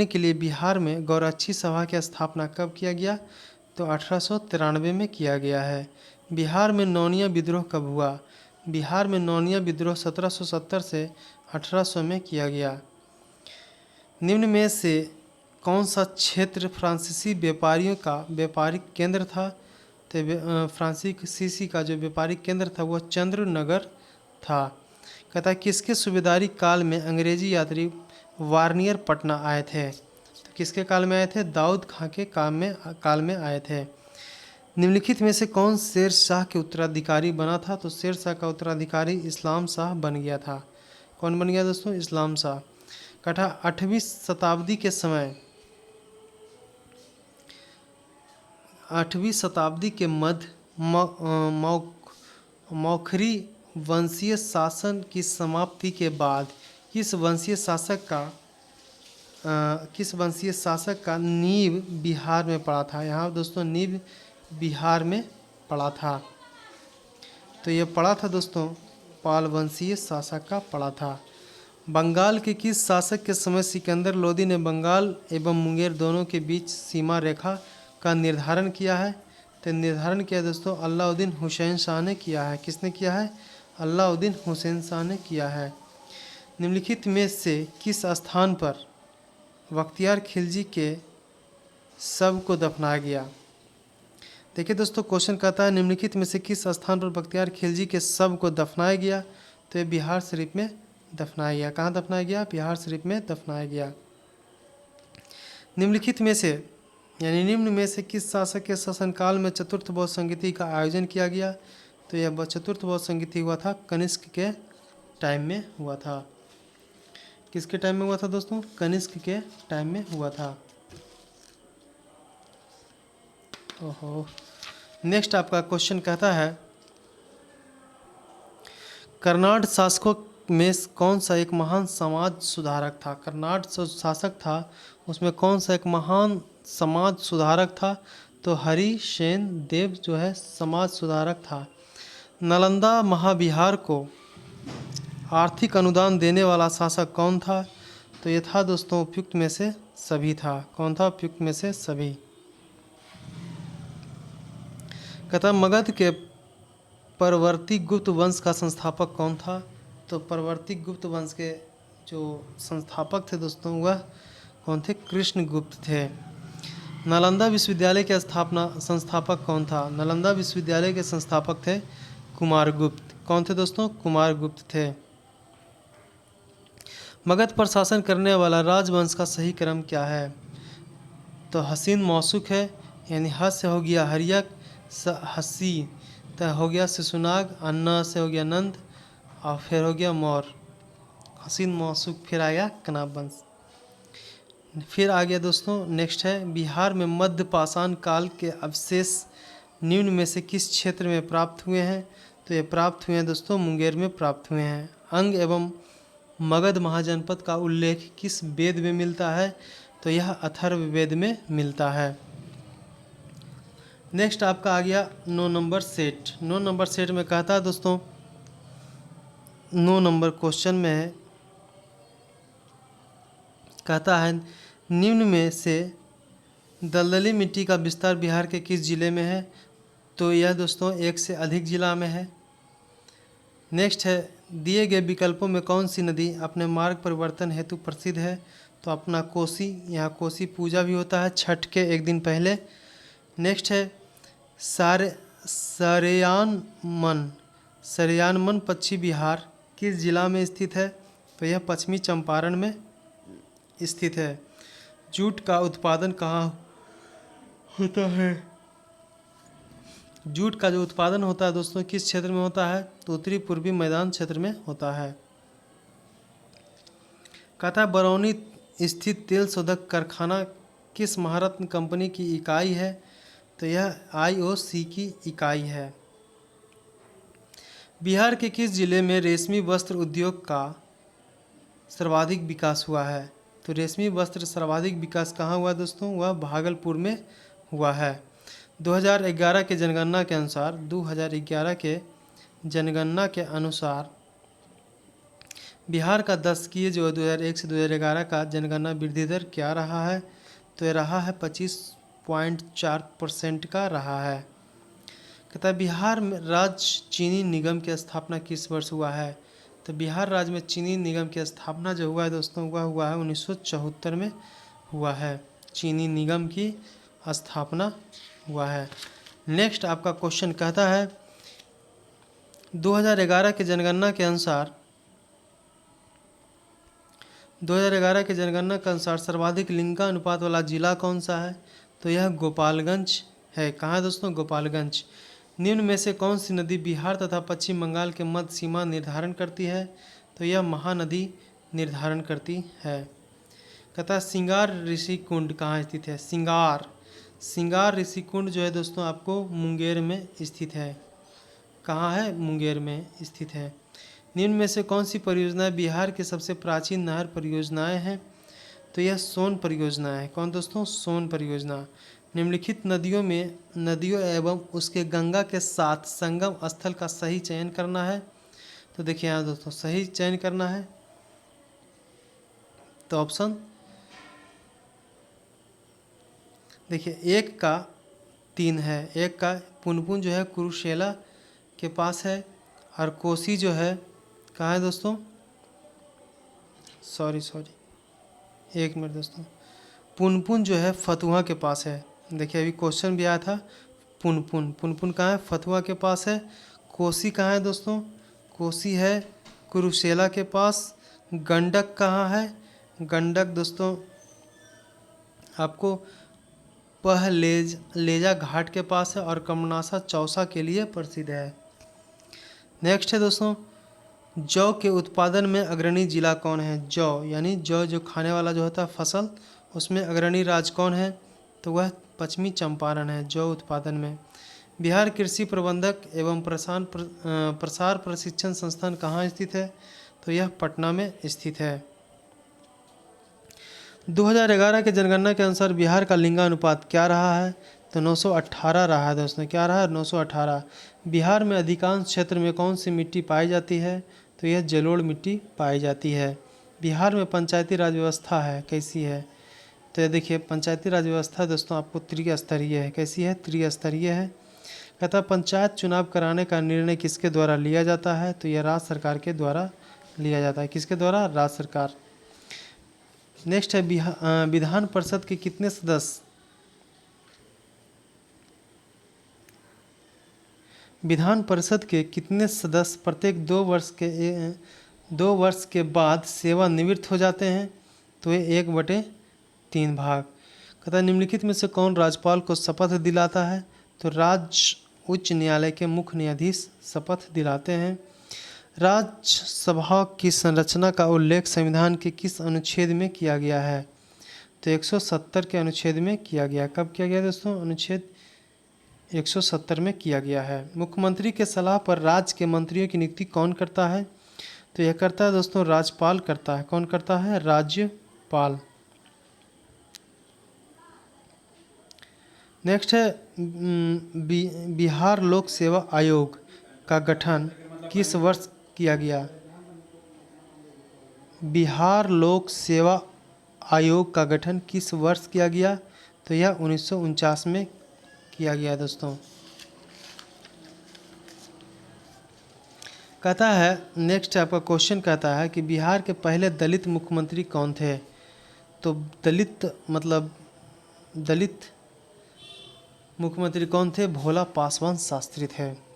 के लिए बिहार में गौरक्षी सभा की स्थापना कब किया गया, तो 1893 में किया गया है। बिहार में नौनिया विद्रोह कब हुआ, बिहार में नौनिया विद्रोह 1770 से 1800 में किया गया। निम्न में से कौन सा क्षेत्र फ्रांसीसी व्यापारियों का व्यापारिक केंद्र था, तो फ्रांसीसी का जो व्यापारिक केंद्र था वह चंद्रनगर था। कहता है किसके सूबेदारी काल में अंग्रेजी यात्री वार्नियर पटना आए थे, तो किसके काल में आए थे, दाऊद खां के काल में आए थे। निम्नलिखित में से कौन शेर शाह के उत्तराधिकारी बना था, तो शेर शाह का उत्तराधिकारी इस्लाम शाह बन गया था। कौन बन गया दोस्तों, इस्लाम शाह। कथा 8वीं शताब्दी के समय 8वीं शताब्दी के मध्य मौखरी वंशीय शासन की समाप्ति के बाद किस वंशीय शासक का नींव बिहार में पड़ा था। यहाँ दोस्तों नींव बिहार में पड़ा था, तो ये पड़ा था दोस्तों पाल वंशीय शासक का पड़ा था। बंगाल के किस शासक के समय सिकंदर लोदी ने बंगाल एवं मुंगेर दोनों के बीच सीमा रेखा का निर्धारण किया है, तो निर्धारण किया दोस्तों अलाउद्दीन हुसैन शाह ने किया है। किसने किया है, अलाउद्दीन हुसैन शाह ने किया है। निम्नलिखित में से किस स्थान पर बख्तियार खिलजी के शव को दफनाया गया। देखिए दोस्तों क्वेश्चन कहता है निम्नलिखित में से किस स्थान पर बख्तियार खिलजी के शव को दफनाया गया, तो ये बिहार शरीफ में दफनाया गया। कहाँ दफनाया गया, बिहार शरीफ में दफनाया गया। निम्नलिखित में से निम्न में से किस शासक के शासनकाल में चतुर्थ बौद्ध संगीति का आयोजन किया गया, तो यह चतुर्थ बौद्ध संगीति हुआ था कनिष्क के टाइम में हुआ था। किसके टाइम में हुआ था दोस्तों, कनिष्क के टाइम में हुआ था। ओहो। नेक्स्ट आपका क्वेश्चन कहता है कर्नाड शासकों में कौन सा एक महान समाज सुधारक था। कर्नाड शासक था उसमें कौन सा एक महान समाज सुधारक था, तो हरिसेन देव जो है समाज सुधारक था। नालंदा महाविहार को आर्थिक अनुदान देने वाला शासक कौन था, तो ये था दोस्तों उपयुक्त में से सभी था। कौन था, उपयुक्त में से सभी। कहता मगध के परवर्ती गुप्त वंश का संस्थापक कौन था, तो परवर्ती गुप्त वंश के जो संस्थापक थे दोस्तों वह कौन थे, कृष्णगुप्त थे। नालंदा विश्वविद्यालय के संस्थापक कौन था, नालंदा विश्वविद्यालय के संस्थापक थे कुमारगुप्त। कौन थे दोस्तों, कुमारगुप्त थे। मगध पर शासन करने वाला राजवंश का सही क्रम क्या है, तो हसीन मौसूक है, यानी ह से हो गया हरियक, हसी तो हो गया शिशुनाग, अन्ना से हो गया नंद और फिर हो गया मौर्य। हसीन मौसूक फिर आ गया कनाब वंश। फिर आ गया दोस्तों नेक्स्ट है बिहार में मध्य पाषाण काल के अवशेष निम्न में से किस क्षेत्र में प्राप्त हुए हैं, तो ये प्राप्त हुए हैं दोस्तों मुंगेर में प्राप्त हुए हैं। अंग एवं मगध महाजनपद का उल्लेख किस वेद में मिलता है, तो यह अथर्ववेद में मिलता है। नेक्स्ट आपका आ गया 9 नंबर सेट। 9 नंबर सेट में कहता है दोस्तों 9 नंबर क्वेश्चन में है, कहता है निम्न में से दलदली मिट्टी का विस्तार बिहार के किस जिले में है, तो यह दोस्तों एक से अधिक जिला में है। नेक्स्ट है दिए गए विकल्पों में कौन सी नदी अपने मार्ग परिवर्तन हेतु प्रसिद्ध है, तो अपना कोसी, यहाँ कोसी पूजा भी होता है छठ के एक दिन पहले। नेक्स्ट है सरयानमन पश्चिमी बिहार किस जिला में स्थित है, तो यह पश्चिमी चंपारण में स्थित है। जूट का उत्पादन कहाँ होता है, जूट का जो उत्पादन होता है दोस्तों किस क्षेत्र में होता है, तो उत्तरी पूर्वी मैदान क्षेत्र में होता है। कहता है बरौनी स्थित तेल शोधक कारखाना किस महारत्न कंपनी की इकाई है, तो यह IOC की इकाई है। बिहार के किस जिले में रेशमी वस्त्र उद्योग का सर्वाधिक विकास हुआ है? तो रेशमी वस्त्र सर्वाधिक विकास कहाँ हुआ दोस्तों? वह भागलपुर में हुआ है। 2011 के जनगणना के अनुसार 2011 के जनगणना के अनुसार बिहार का दशकीय जो 2001 से 2011 का जनगणना वृद्धि दर क्या रहा है? तो ये रहा है 25.4% का रहा है। कहता है बिहार में राज्य चीनी निगम की स्थापना किस वर्ष हुआ है? तो बिहार राज्य में चीनी निगम की स्थापना जो हुआ है दोस्तों वह हुआ है 1974 में हुआ है। चीनी निगम की स्थापना हुआ है। नेक्स्ट आपका क्वेश्चन कहता है 2011 के जनगणना के अनुसार 2011 के जनगणना के अनुसार सर्वाधिक लिंगानुपात वाला जिला कौन सा है? तो यह गोपालगंज है। कहाँ है दोस्तों? गोपालगंज। निम्न में से कौन सी नदी बिहार तथा पश्चिम बंगाल के मध्य सीमा निर्धारण करती है? तो यह महानदी निर्धारण करती है। कहता सिंगार ऋषि कुंड कहाँ स्थित है? सिंगार ऋषि कुंड जो है दोस्तों आपको मुंगेर में स्थित है। कहाँ है? मुंगेर में स्थित है। निम्न में से कौन सी परियोजना बिहार की सबसे प्राचीन नहर परियोजनाएं हैं? तो यह सोन परियोजना है। कौन दोस्तों? सोन परियोजना। निम्नलिखित नदियों एवं उसके गंगा के साथ संगम स्थल का सही चयन करना है। तो देखिए यहाँ दोस्तों सही चयन करना है तो ऑप्शन देखिए 1 का 3 है। 1 का पुनपुन जो है कुरुक्षेला के पास है और कोसी जो है कहाँ है दोस्तों? सॉरी एक मिनट दोस्तों। पुनपुन जो है फतुहा के पास है। देखिए अभी क्वेश्चन भी आया था पुनपुन कहाँ है? फतुहा के पास है। कोसी कहाँ है दोस्तों? कोसी है कुरुक्षेला के पास। गंडक कहाँ है? गंडक दोस्तों आपको लेजा घाट के पास है और कमनासा चौसा के लिए प्रसिद्ध है। नेक्स्ट है दोस्तों जौ के उत्पादन में अग्रणी जिला कौन है? जौ यानी जौ जो खाने वाला जो होता है फसल उसमें अग्रणी राज्य कौन है? तो वह पश्चिमी चंपारण है जौ उत्पादन में। बिहार कृषि प्रबंधक एवं प्रसार प्रशिक्षण संस्थान कहाँ स्थित है? तो यह पटना में स्थित है। 2011 के जनगणना के अनुसार बिहार का लिंगानुपात क्या रहा है? तो 918 रहा है दोस्तों। क्या रहा है? 918। बिहार में अधिकांश क्षेत्र में कौन सी मिट्टी पाई जाती है? तो यह जलोढ़ मिट्टी पाई जाती है। बिहार में पंचायती राज व्यवस्था है कैसी है? तो ये देखिए पंचायती राज व्यवस्था दोस्तों आपको त्रिस्तरीय है। कैसी है? त्रिस्तरीय है। कहता पंचायत चुनाव कराने का निर्णय किसके द्वारा लिया जाता है? तो यह राज्य सरकार के द्वारा लिया जाता है। किसके द्वारा? राज्य सरकार। नेक्स्ट है विधान परिषद के कितने सदस्य विधान परिषद के कितने सदस्य प्रत्येक 2 वर्ष के बाद सेवानिवृत्त हो जाते हैं? तो ये 1/3 भाग। कहता निम्नलिखित में से कौन राज्यपाल को शपथ दिलाता है? तो राज्य उच्च न्यायालय के मुख्य न्यायाधीश शपथ दिलाते हैं। राज्यसभा की संरचना का उल्लेख संविधान के किस अनुच्छेद में किया गया है? तो 170 के अनुच्छेद में किया गया। कब किया गया दोस्तों? अनुच्छेद 170 में किया गया है। मुख्यमंत्री के सलाह पर राज्य के मंत्रियों की नियुक्ति कौन करता है? तो यह करता है दोस्तों राज्यपाल करता है। कौन करता है? राज्यपाल। नेक्स्ट है बिहार लोक सेवा आयोग का गठन किस वर्ष किया गया? बिहार लोक सेवा आयोग का गठन किस वर्ष किया गया? तो यह 1949 में किया गया दोस्तों। कहता है नेक्स्ट आपका क्वेश्चन कहता है कि बिहार के पहले दलित मुख्यमंत्री कौन थे? तो दलित मुख्यमंत्री कौन थे? भोला पासवान शास्त्री थे।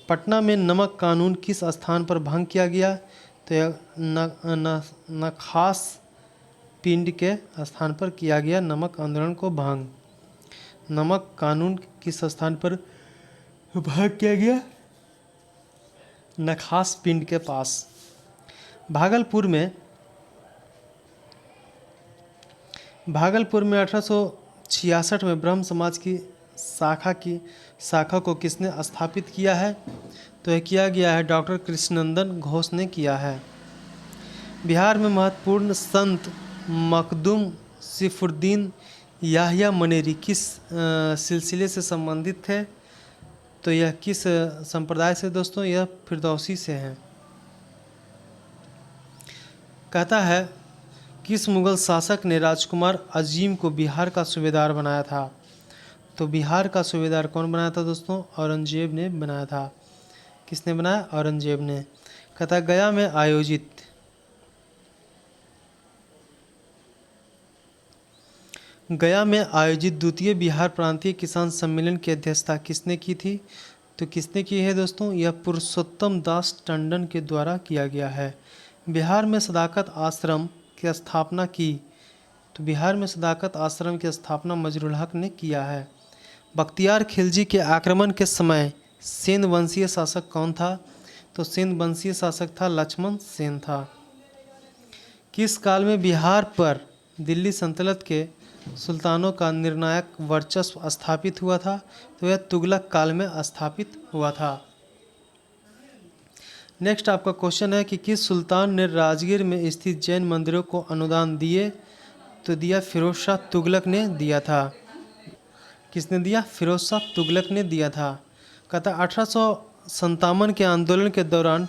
पटना में नमक कानून किस स्थान पर भंग किया गया? तो यह नखास पिंड के स्थान पर किया गया नमक आंदोलन को भंग। नमक कानून किस स्थान पर भंग किया गया? नखास पिंड के पास। भागलपुर में 1866 में ब्रह्म समाज की शाखा को किसने स्थापित किया है? तो यह किया गया है डॉक्टर कृष्णनंदन घोष ने किया है। बिहार में महत्वपूर्ण संत मखदूम सिफुद्दीन याहिया मनेरी किस सिलसिले से संबंधित थे? तो यह किस संप्रदाय से दोस्तों? यह फिरदौसी से है। कहता है किस मुगल शासक ने राजकुमार अजीम को बिहार का सूबेदार बनाया था? तो बिहार का सूबेदार कौन बनाया था दोस्तों? औरंगजेब ने बनाया था। किसने बनाया? औरंगजेब ने। कहता है गया में आयोजित द्वितीय बिहार प्रांतीय किसान सम्मेलन की अध्यक्षता किसने की थी? तो किसने की है दोस्तों? यह पुरुषोत्तम दास टंडन के द्वारा किया गया है। बिहार में सदाकत आश्रम की स्थापना की? तो बिहार में सदाकत आश्रम की स्थापना मजरुल हक ने किया है। बख्तियार खिलजी के आक्रमण के समय सेन वंशीय शासक कौन था? तो सेन वंशीय शासक था लक्ष्मण सेन था। किस काल में बिहार पर दिल्ली सल्तनत के सुल्तानों का निर्णायक वर्चस्व स्थापित हुआ था? तो यह तुगलक काल में स्थापित हुआ था। नेक्स्ट आपका क्वेश्चन है कि किस सुल्तान ने राजगीर में स्थित जैन मंदिरों को अनुदान दिए? तो दिया फिरोज शाह तुगलक ने दिया था। किसने दिया? फिरोज शाह तुगलक ने दिया था। कहता 1857 के आंदोलन के दौरान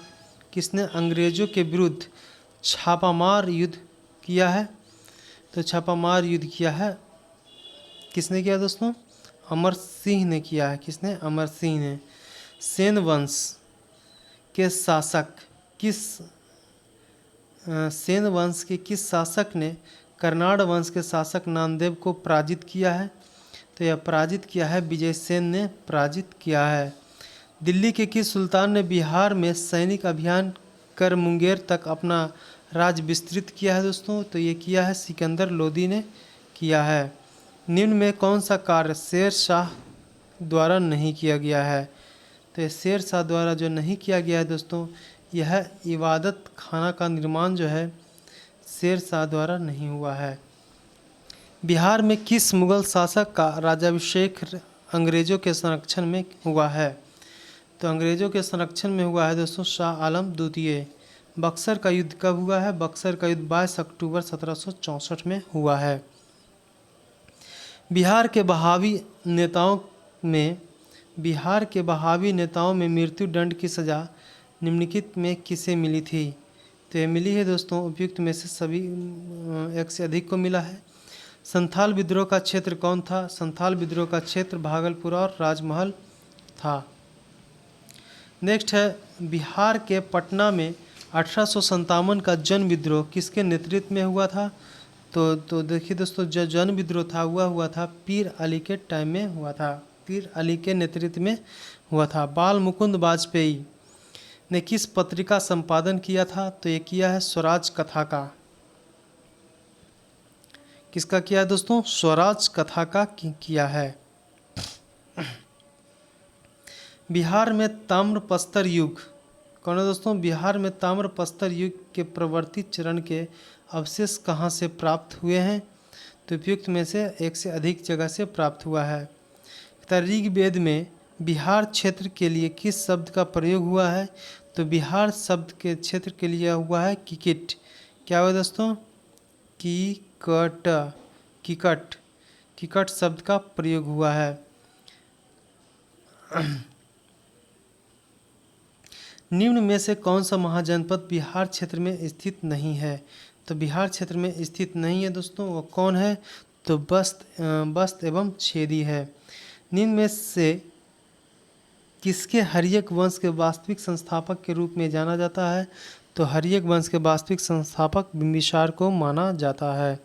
किसने अंग्रेजों के विरुद्ध छापामार युद्ध किया है? तो छापामार युद्ध किया है किसने किया दोस्तों? अमर सिंह ने किया है। किसने? अमर सिंह ने। सेन वंश के शासक सेन वंश के किस शासक ने कर्नाड वंश के शासक नामदेव को पराजित किया है? तो यह पराजित किया है विजय सेन ने पराजित किया है। दिल्ली के किस सुल्तान ने बिहार में सैनिक अभियान कर मुंगेर तक अपना राज विस्तृत किया है दोस्तों? तो ये किया है सिकंदर लोदी ने किया है। निम्न में कौन सा कार्य शेर शाह द्वारा नहीं किया गया है? तो शेर शाह द्वारा जो नहीं किया गया है दोस्तों, यह इबादत खाना का निर्माण जो है शेर शाह द्वारा नहीं हुआ है। बिहार में किस मुगल शासक का राज्याभिषेक अंग्रेजों के संरक्षण में हुआ है? तो अंग्रेजों के संरक्षण में हुआ है दोस्तों शाह आलम द्वितीय। बक्सर का युद्ध कब हुआ है? बक्सर का युद्ध 22 अक्टूबर 1764 में हुआ है। बिहार के बहावी नेताओं में मृत्यु दंड की सजा निम्नलिखित में किसे मिली थी? तो ये मिली है दोस्तों उपयुक्त में से सभी एक से अधिक को मिला है। संथाल विद्रोह का क्षेत्र कौन था? संथाल विद्रोह का क्षेत्र भागलपुर और राजमहल था। नेक्स्ट है बिहार के पटना में 1857 का जन विद्रोह किसके नेतृत्व में हुआ था? तो देखिए दोस्तों जो जन विद्रोह था हुआ था पीर अली के टाइम में हुआ था। पीर अली के नेतृत्व में हुआ था। बाल मुकुंद वाजपेयी ने किस पत्रिका संपादन किया था? तो ये किया है स्वराज कथा का। किसका किया है दोस्तों? स्वराज कथा का किया है। बिहार में ताम्रप्रस्तर युग कौन है दोस्तों? बिहार में ताम्रप्रस्तर युग के प्रवर्ती चरण के अवशेष कहाँ से प्राप्त हुए हैं? तो उपयुक्त में से एक से अधिक जगह से प्राप्त हुआ है। ऋग्वेद में बिहार क्षेत्र के लिए किस शब्द का प्रयोग हुआ है? तो बिहार शब्द के क्षेत्र के लिए हुआ है किकिट। क्या हुआ दोस्तों? किकट शब्द का प्रयोग हुआ है। निम्न में से कौन सा महाजनपद बिहार क्षेत्र में स्थित नहीं है? तो बिहार क्षेत्र में स्थित नहीं है दोस्तों, वो कौन है? तो बस्त एवं छेदी है। निम्न में से किसके हर्यक वंश के वास्तविक संस्थापक के रूप में जाना जाता है? तो हर्यक वंश के वास्तविक संस्थापक बिंबिसार को माना जाता है।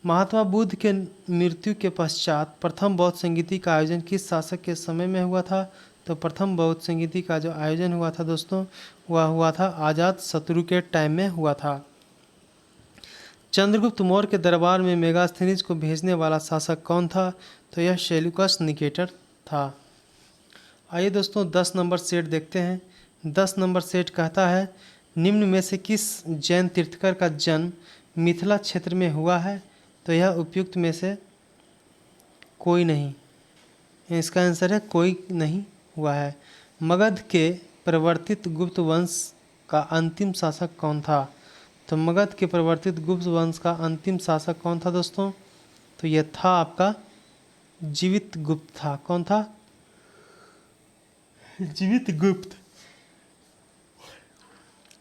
महात्मा बुद्ध के मृत्यु के पश्चात प्रथम बौद्ध संगीति का आयोजन किस शासक के समय में हुआ था? तो प्रथम बौद्ध संगीति का जो आयोजन हुआ था दोस्तों वह हुआ था अजात शत्रु के टाइम में हुआ था। चंद्रगुप्त मौर्य के दरबार में मेगास्थनीज को भेजने वाला शासक कौन था? तो यह सेल्यूकस निकेटर था। आइए दोस्तों 10 नंबर सेट देखते हैं। 10 नंबर सेट कहता है निम्न में से किस जैन तीर्थकर का जन्म मिथिला क्षेत्र में हुआ है? तो यह उपयुक्त में से कोई नहीं। इसका आंसर है कोई नहीं हुआ है। मगध के प्रवर्तित गुप्त वंश का अंतिम शासक कौन था? तो मगध के प्रवर्तित गुप्त वंश का अंतिम शासक कौन था दोस्तों? तो यह था आपका जीवित गुप्त था। कौन था? जीवित गुप्त।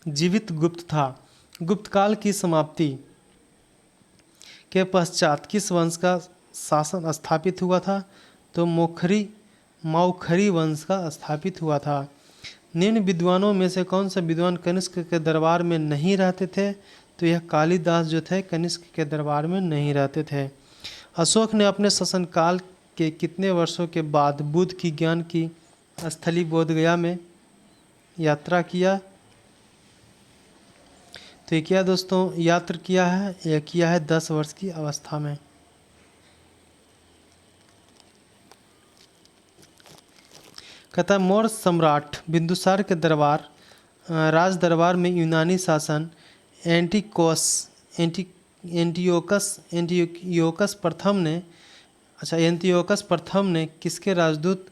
जीवित गुप्त था। गुप्त काल की समाप्ति के पश्चात किस वंश का शासन स्थापित हुआ था? तो मौखरी वंश का स्थापित हुआ था। निम्न विद्वानों में से कौन सा विद्वान कनिष्क के दरबार में नहीं रहते थे? तो यह कालिदास जो थे कनिष्क के दरबार में नहीं रहते थे। अशोक ने अपने शासनकाल के कितने वर्षों के बाद बुद्ध की ज्ञान की स्थली बोधगया में यात्रा किया? तो ये क्या दोस्तों यात्रा किया है? यह किया है 10 वर्ष की अवस्था में। कहता मौर्य सम्राट बिंदुसार के राज दरबार में यूनानी शासन एंटियोकस प्रथम ने किसके राजदूत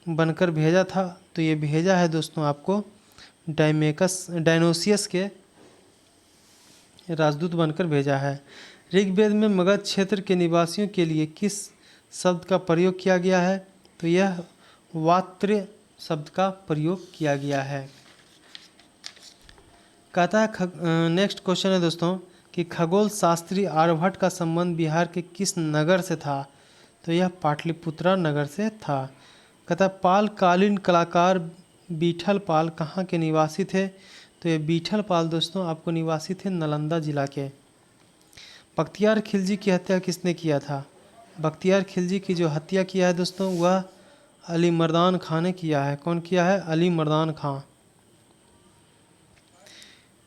बनकर भेजा था? तो ये भेजा है दोस्तों आपको डायनोसियस के राजदूत बनकर भेजा है। ऋग्वेद में मगध क्षेत्र के निवासियों के लिए किस शब्द का प्रयोग किया गया है? तो यह वात्र्य शब्द का प्रयोग किया गया है। कहता है नेक्स्ट क्वेश्चन है दोस्तों कि खगोल शास्त्री आर्यभट्ट का संबंध बिहार के किस नगर से था? तो यह पाटलिपुत्रा नगर से था। कहता है पाल कालीन कलाकार बीठल पाल कहाँ के निवासी थे? तो ये बीठल पाल दोस्तों आपको निवासी थे नालंदा जिला के। बख्तियार खिलजी की हत्या किसने किया था? बख्तियार खिलजी की जो हत्या किया है दोस्तों वह अली मर्दान खां ने किया है। कौन किया है? अली मर्दान खां।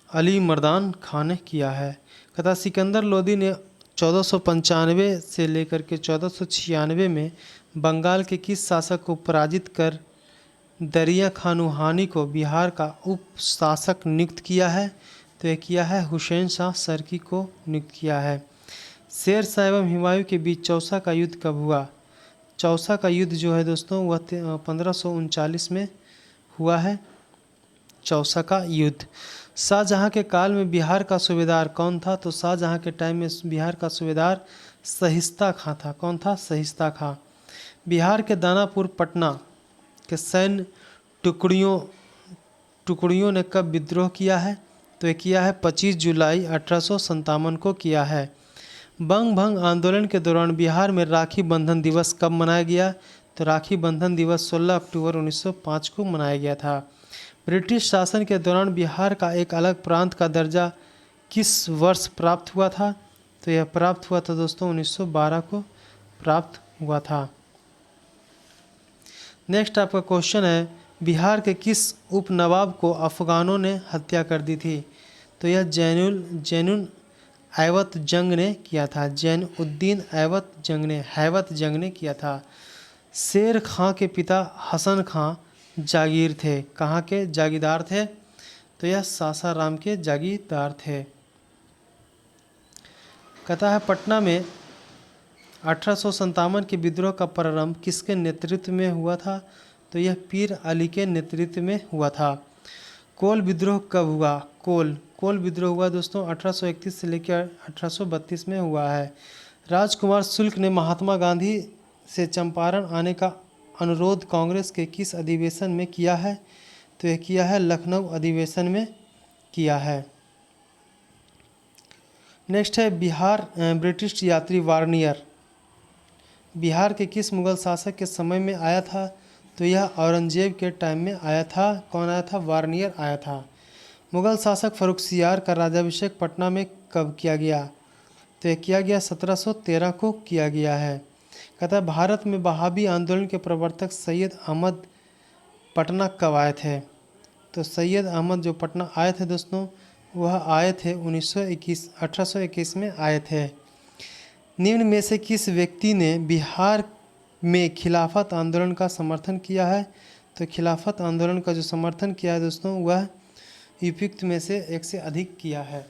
अली मर्दान खां ने किया है। कहता सिकंदर लोदी ने 1495 से लेकर के 1496 में बंगाल के किस शासक को पराजित कर दरिया खानुहानी को बिहार का उप शासक नियुक्त किया है? तो यह किया है हुसैन शाह सरकी को नियुक्त किया है। शेर शाह एवं हुमायूं के बीच चौसा का युद्ध कब हुआ? चौसा का युद्ध जो है दोस्तों वह 1539 में हुआ है। चौसा का युद्ध। शाहजहां के काल में बिहार का सूबेदार कौन था? तो शाहजहां के टाइम में बिहार का सूबेदार सहिस्ता खां था। कौन था? सहिस्ता खां। बिहार के दानापुर पटना के सैन्य टुकड़ियों ने कब विद्रोह किया है? तो ये किया है 25 जुलाई 1857 को किया है। बंग भंग आंदोलन के दौरान बिहार में राखी बंधन दिवस कब मनाया गया? तो राखी बंधन दिवस 16 अक्टूबर 1905 को मनाया गया था। ब्रिटिश शासन के दौरान बिहार का एक अलग प्रांत का दर्जा किस वर्ष प्राप्त हुआ था? तो यह प्राप्त हुआ था दोस्तों 1912 को प्राप्त हुआ था। नेक्स्ट आपका क्वेश्चन है बिहार के किस उप नवाब को अफगानों ने हत्या कर दी थी? तो यह जैनुल ऐवत जंग ने किया था। जैनुद्दीन ऐवत जंग ने किया था। शेर खां के पिता हसन खां जागीर थे। कहाँ के जागीरदार थे? तो यह सासाराम के जागीरदार थे। कहता है पटना में 1857 के विद्रोह का प्रारंभ किसके नेतृत्व में हुआ था? तो यह पीर अली के नेतृत्व में हुआ था। कोल विद्रोह कब हुआ? कोल विद्रोह हुआ दोस्तों 1831 से लेकर 1832 में हुआ है। राजकुमार शुक्ल ने महात्मा गांधी से चंपारण आने का अनुरोध कांग्रेस के किस अधिवेशन में किया है? तो यह किया है लखनऊ अधिवेशन में किया है। नेक्स्ट है बिहार ब्रिटिश यात्री वार्नियर बिहार के किस मुगल शासक के समय में आया था? तो यह औरंगजेब के टाइम में आया था। कौन आया था? वार्नियर आया था। मुगल शासक फर्रुखसियार का राज्याभिषेक पटना में कब किया गया? तो यह किया गया 1713 को किया गया है। कहता है भारत में वहाबी आंदोलन के प्रवर्तक सैयद अहमद पटना कब आए थे? तो सैयद अहमद जो पटना आए थे दोस्तों वह आए थे 1821 में आए थे। निम्न में से किस व्यक्ति ने बिहार में खिलाफत आंदोलन का समर्थन किया है? तो खिलाफत आंदोलन का जो समर्थन किया है दोस्तों वह उपयुक्त में से एक से अधिक किया है।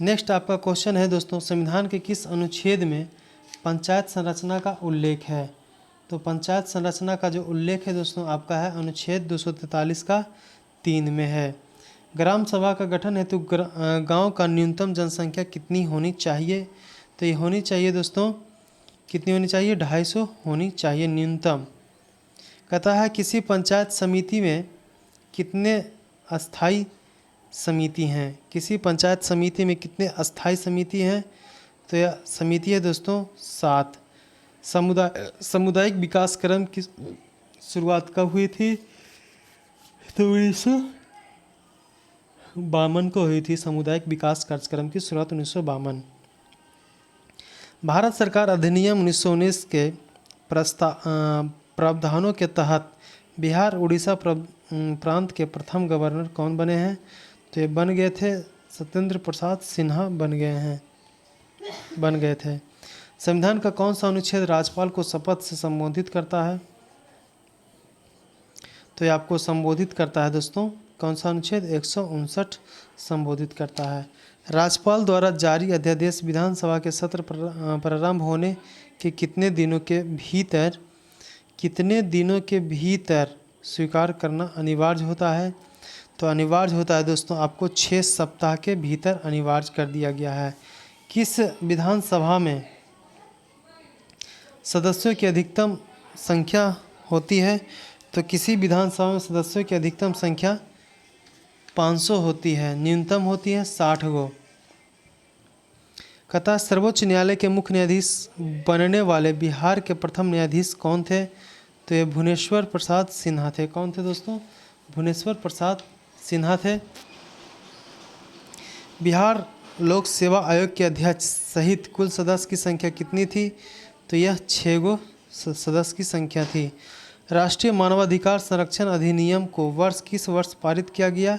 नेक्स्ट आपका क्वेश्चन है दोस्तों, संविधान के किस अनुच्छेद में पंचायत संरचना का उल्लेख है? तो पंचायत संरचना का जो उल्लेख है दोस्तों आपका है अनुच्छेद 243 का 3 में है। ग्राम सभा का गठन हेतु गांव का न्यूनतम जनसंख्या कितनी होनी चाहिए? तो ये होनी चाहिए दोस्तों, कितनी होनी चाहिए? 250 होनी चाहिए न्यूनतम। कहता है किसी पंचायत समिति में कितने अस्थाई समिति हैं? किसी पंचायत समिति में कितने अस्थाई समिति हैं? तो यह समिति है दोस्तों 7। सामुदायिक विकास क्रम की शुरुआत कब हुई थी? तो 1952 को हुई थी। सामुदायिक विकास कार्यक्रम की शुरुआत 1952। भारत सरकार अधिनियम 1919 के प्रावधानों के तहत बिहार उड़ीसा प्रांत के प्रथम गवर्नर कौन बने हैं? तो ये बन गए थे सत्येंद्र प्रसाद सिन्हा बन गए थे। संविधान का कौन सा अनुच्छेद राज्यपाल को शपथ से संबोधित करता है? तो ये आपको संबोधित करता है दोस्तों, कौन सा अनुच्छेद? 159 संबोधित करता है। राज्यपाल द्वारा जारी अध्यादेश विधानसभा के सत्र प्रारंभ होने के कितने दिनों के भीतर स्वीकार करना अनिवार्य होता है? तो अनिवार्य होता है दोस्तों आपको 6 सप्ताह के भीतर अनिवार्य कर दिया गया है। किस विधानसभा में सदस्यों की अधिकतम संख्या होती है? तो किसी विधानसभा में सदस्यों की अधिकतम संख्या 500 होती है, न्यूनतम होती है 60 गो। कहता है सर्वोच्च न्यायालय के मुख्य न्यायाधीश बनने वाले बिहार के प्रथम न्यायाधीश कौन थे? तो ये भुवनेश्वर प्रसाद सिन्हा थे। कौन थे दोस्तों? भुवनेश्वर प्रसाद सिन्हा थे। बिहार लोक सेवा आयोग के अध्यक्ष सहित कुल सदस्य की संख्या कितनी थी? तो यह 6 गो सदस्य की संख्या थी। राष्ट्रीय मानवाधिकार संरक्षण अधिनियम को किस वर्ष पारित किया गया?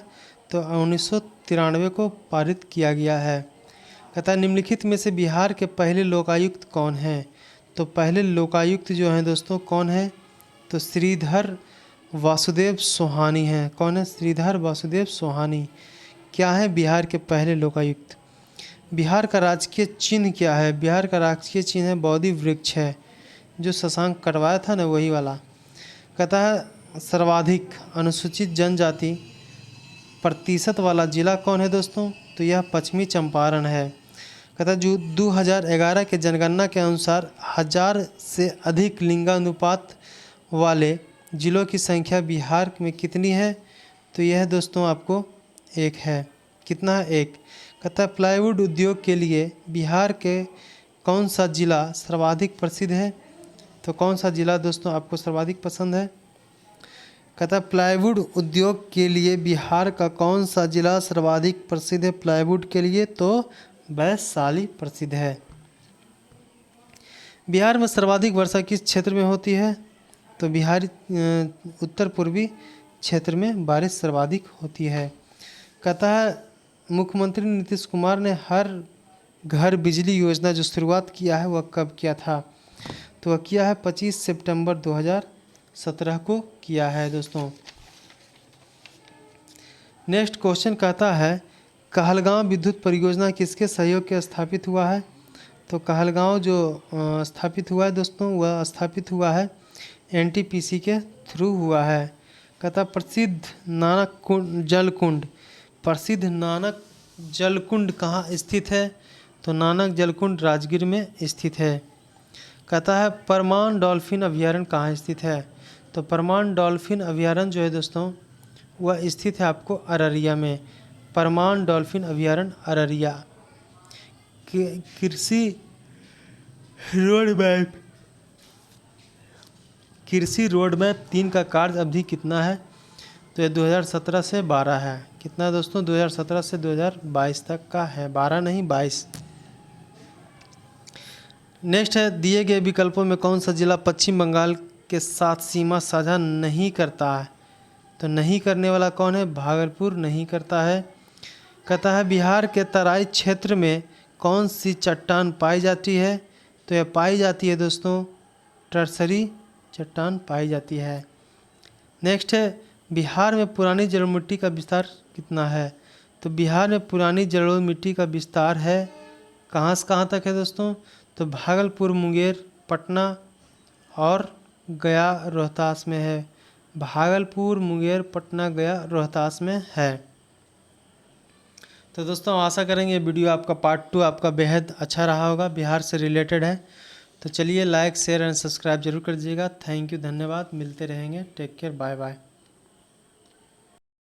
तो 1993 को पारित किया गया है। कहता है निम्नलिखित में से बिहार के पहले लोकायुक्त कौन हैं? तो पहले लोकायुक्त जो हैं दोस्तों कौन है? तो श्रीधर वासुदेव सोहानी हैं। कौन है? श्रीधर वासुदेव सोहानी। क्या है बिहार के पहले लोकायुक्त? बिहार का राजकीय चिन्ह क्या है? बिहार का राजकीय चिन्ह है बोधि वृक्ष है, जो शशांक कटवाया था ना वही वाला। कहता है सर्वाधिक अनुसूचित जनजाति प्रतिशत वाला जिला कौन है दोस्तों? तो यह पश्चिमी चंपारण है। कहता है जो 2011 के जनगणना के अनुसार 1000 से अधिक लिंगानुपात वाले जिलों की संख्या बिहार में कितनी है? तो यह दोस्तों आपको 1 है। कितना है? 1। कहता है प्लाईवुड उद्योग के लिए बिहार के कौन सा जिला सर्वाधिक प्रसिद्ध है? तो कौन सा जिला दोस्तों आपको सर्वाधिक पसंद है? कहता है प्लाईवुड उद्योग के लिए बिहार का कौन सा जिला सर्वाधिक प्रसिद्ध है प्लाईवुड के लिए? तो वैशाली प्रसिद्ध है। बिहार में सर्वाधिक वर्षा किस क्षेत्र में होती है? तो बिहार उत्तर पूर्वी क्षेत्र में बारिश सर्वाधिक होती है। कहता है मुख्यमंत्री नीतीश कुमार ने हर घर बिजली योजना जो शुरुआत किया है वह कब किया था? तो वह किया है 25 सितंबर 2017 को किया है दोस्तों। नेक्स्ट क्वेश्चन कहता है कहलगांव विद्युत परियोजना किसके सहयोग के स्थापित हुआ है? तो कहलगांव जो स्थापित हुआ है दोस्तों वह स्थापित हुआ है NTPC के थ्रू हुआ है। कहता प्रसिद्ध नानक जलकुंड कहाँ स्थित है? तो नानक जलकुंड राजगीर में स्थित है। कहता है परमान डॉल्फिन अभयारण्य कहाँ स्थित है? तो परमान डॉल्फिन अभयारण्य जो है दोस्तों वह स्थित है आपको अररिया में। परमान डॉल्फिन अभयारण्य अररिया। कृषि रोड मैप 3 का कार्य अवधि कितना है? तो ये 2017 से 12 है। कितना है दोस्तों? 2017 से 2022 तक का है, 12 नहीं 22। नेक्स्ट है दिए गए विकल्पों में कौन सा जिला पश्चिम बंगाल के साथ सीमा साझा नहीं करता है? तो नहीं करने वाला कौन है? भागलपुर नहीं करता है। कहता है बिहार के तराई क्षेत्र में कौन सी चट्टान पाई जाती है? तो यह पाई जाती है दोस्तों टर्सरी चट्टान पाई जाती है। नेक्स्ट है बिहार में पुरानी जलोढ़ मिट्टी का विस्तार कितना है? तो बिहार में पुरानी जलोढ़ मिट्टी का विस्तार है कहाँ से कहाँ तक है दोस्तों? तो भागलपुर, मुंगेर, पटना और गया, रोहतास में है। भागलपुर, मुंगेर, पटना, गया, रोहतास में है। तो दोस्तों आशा करेंगे ये वीडियो आपका पार्ट 2 आपका बेहद अच्छा रहा होगा, बिहार से रिलेटेड है। तो चलिए लाइक, शेयर एंड सब्सक्राइब जरूर कर दीजिएगा। थैंक यू, धन्यवाद। मिलते रहेंगे। Take care, bye bye.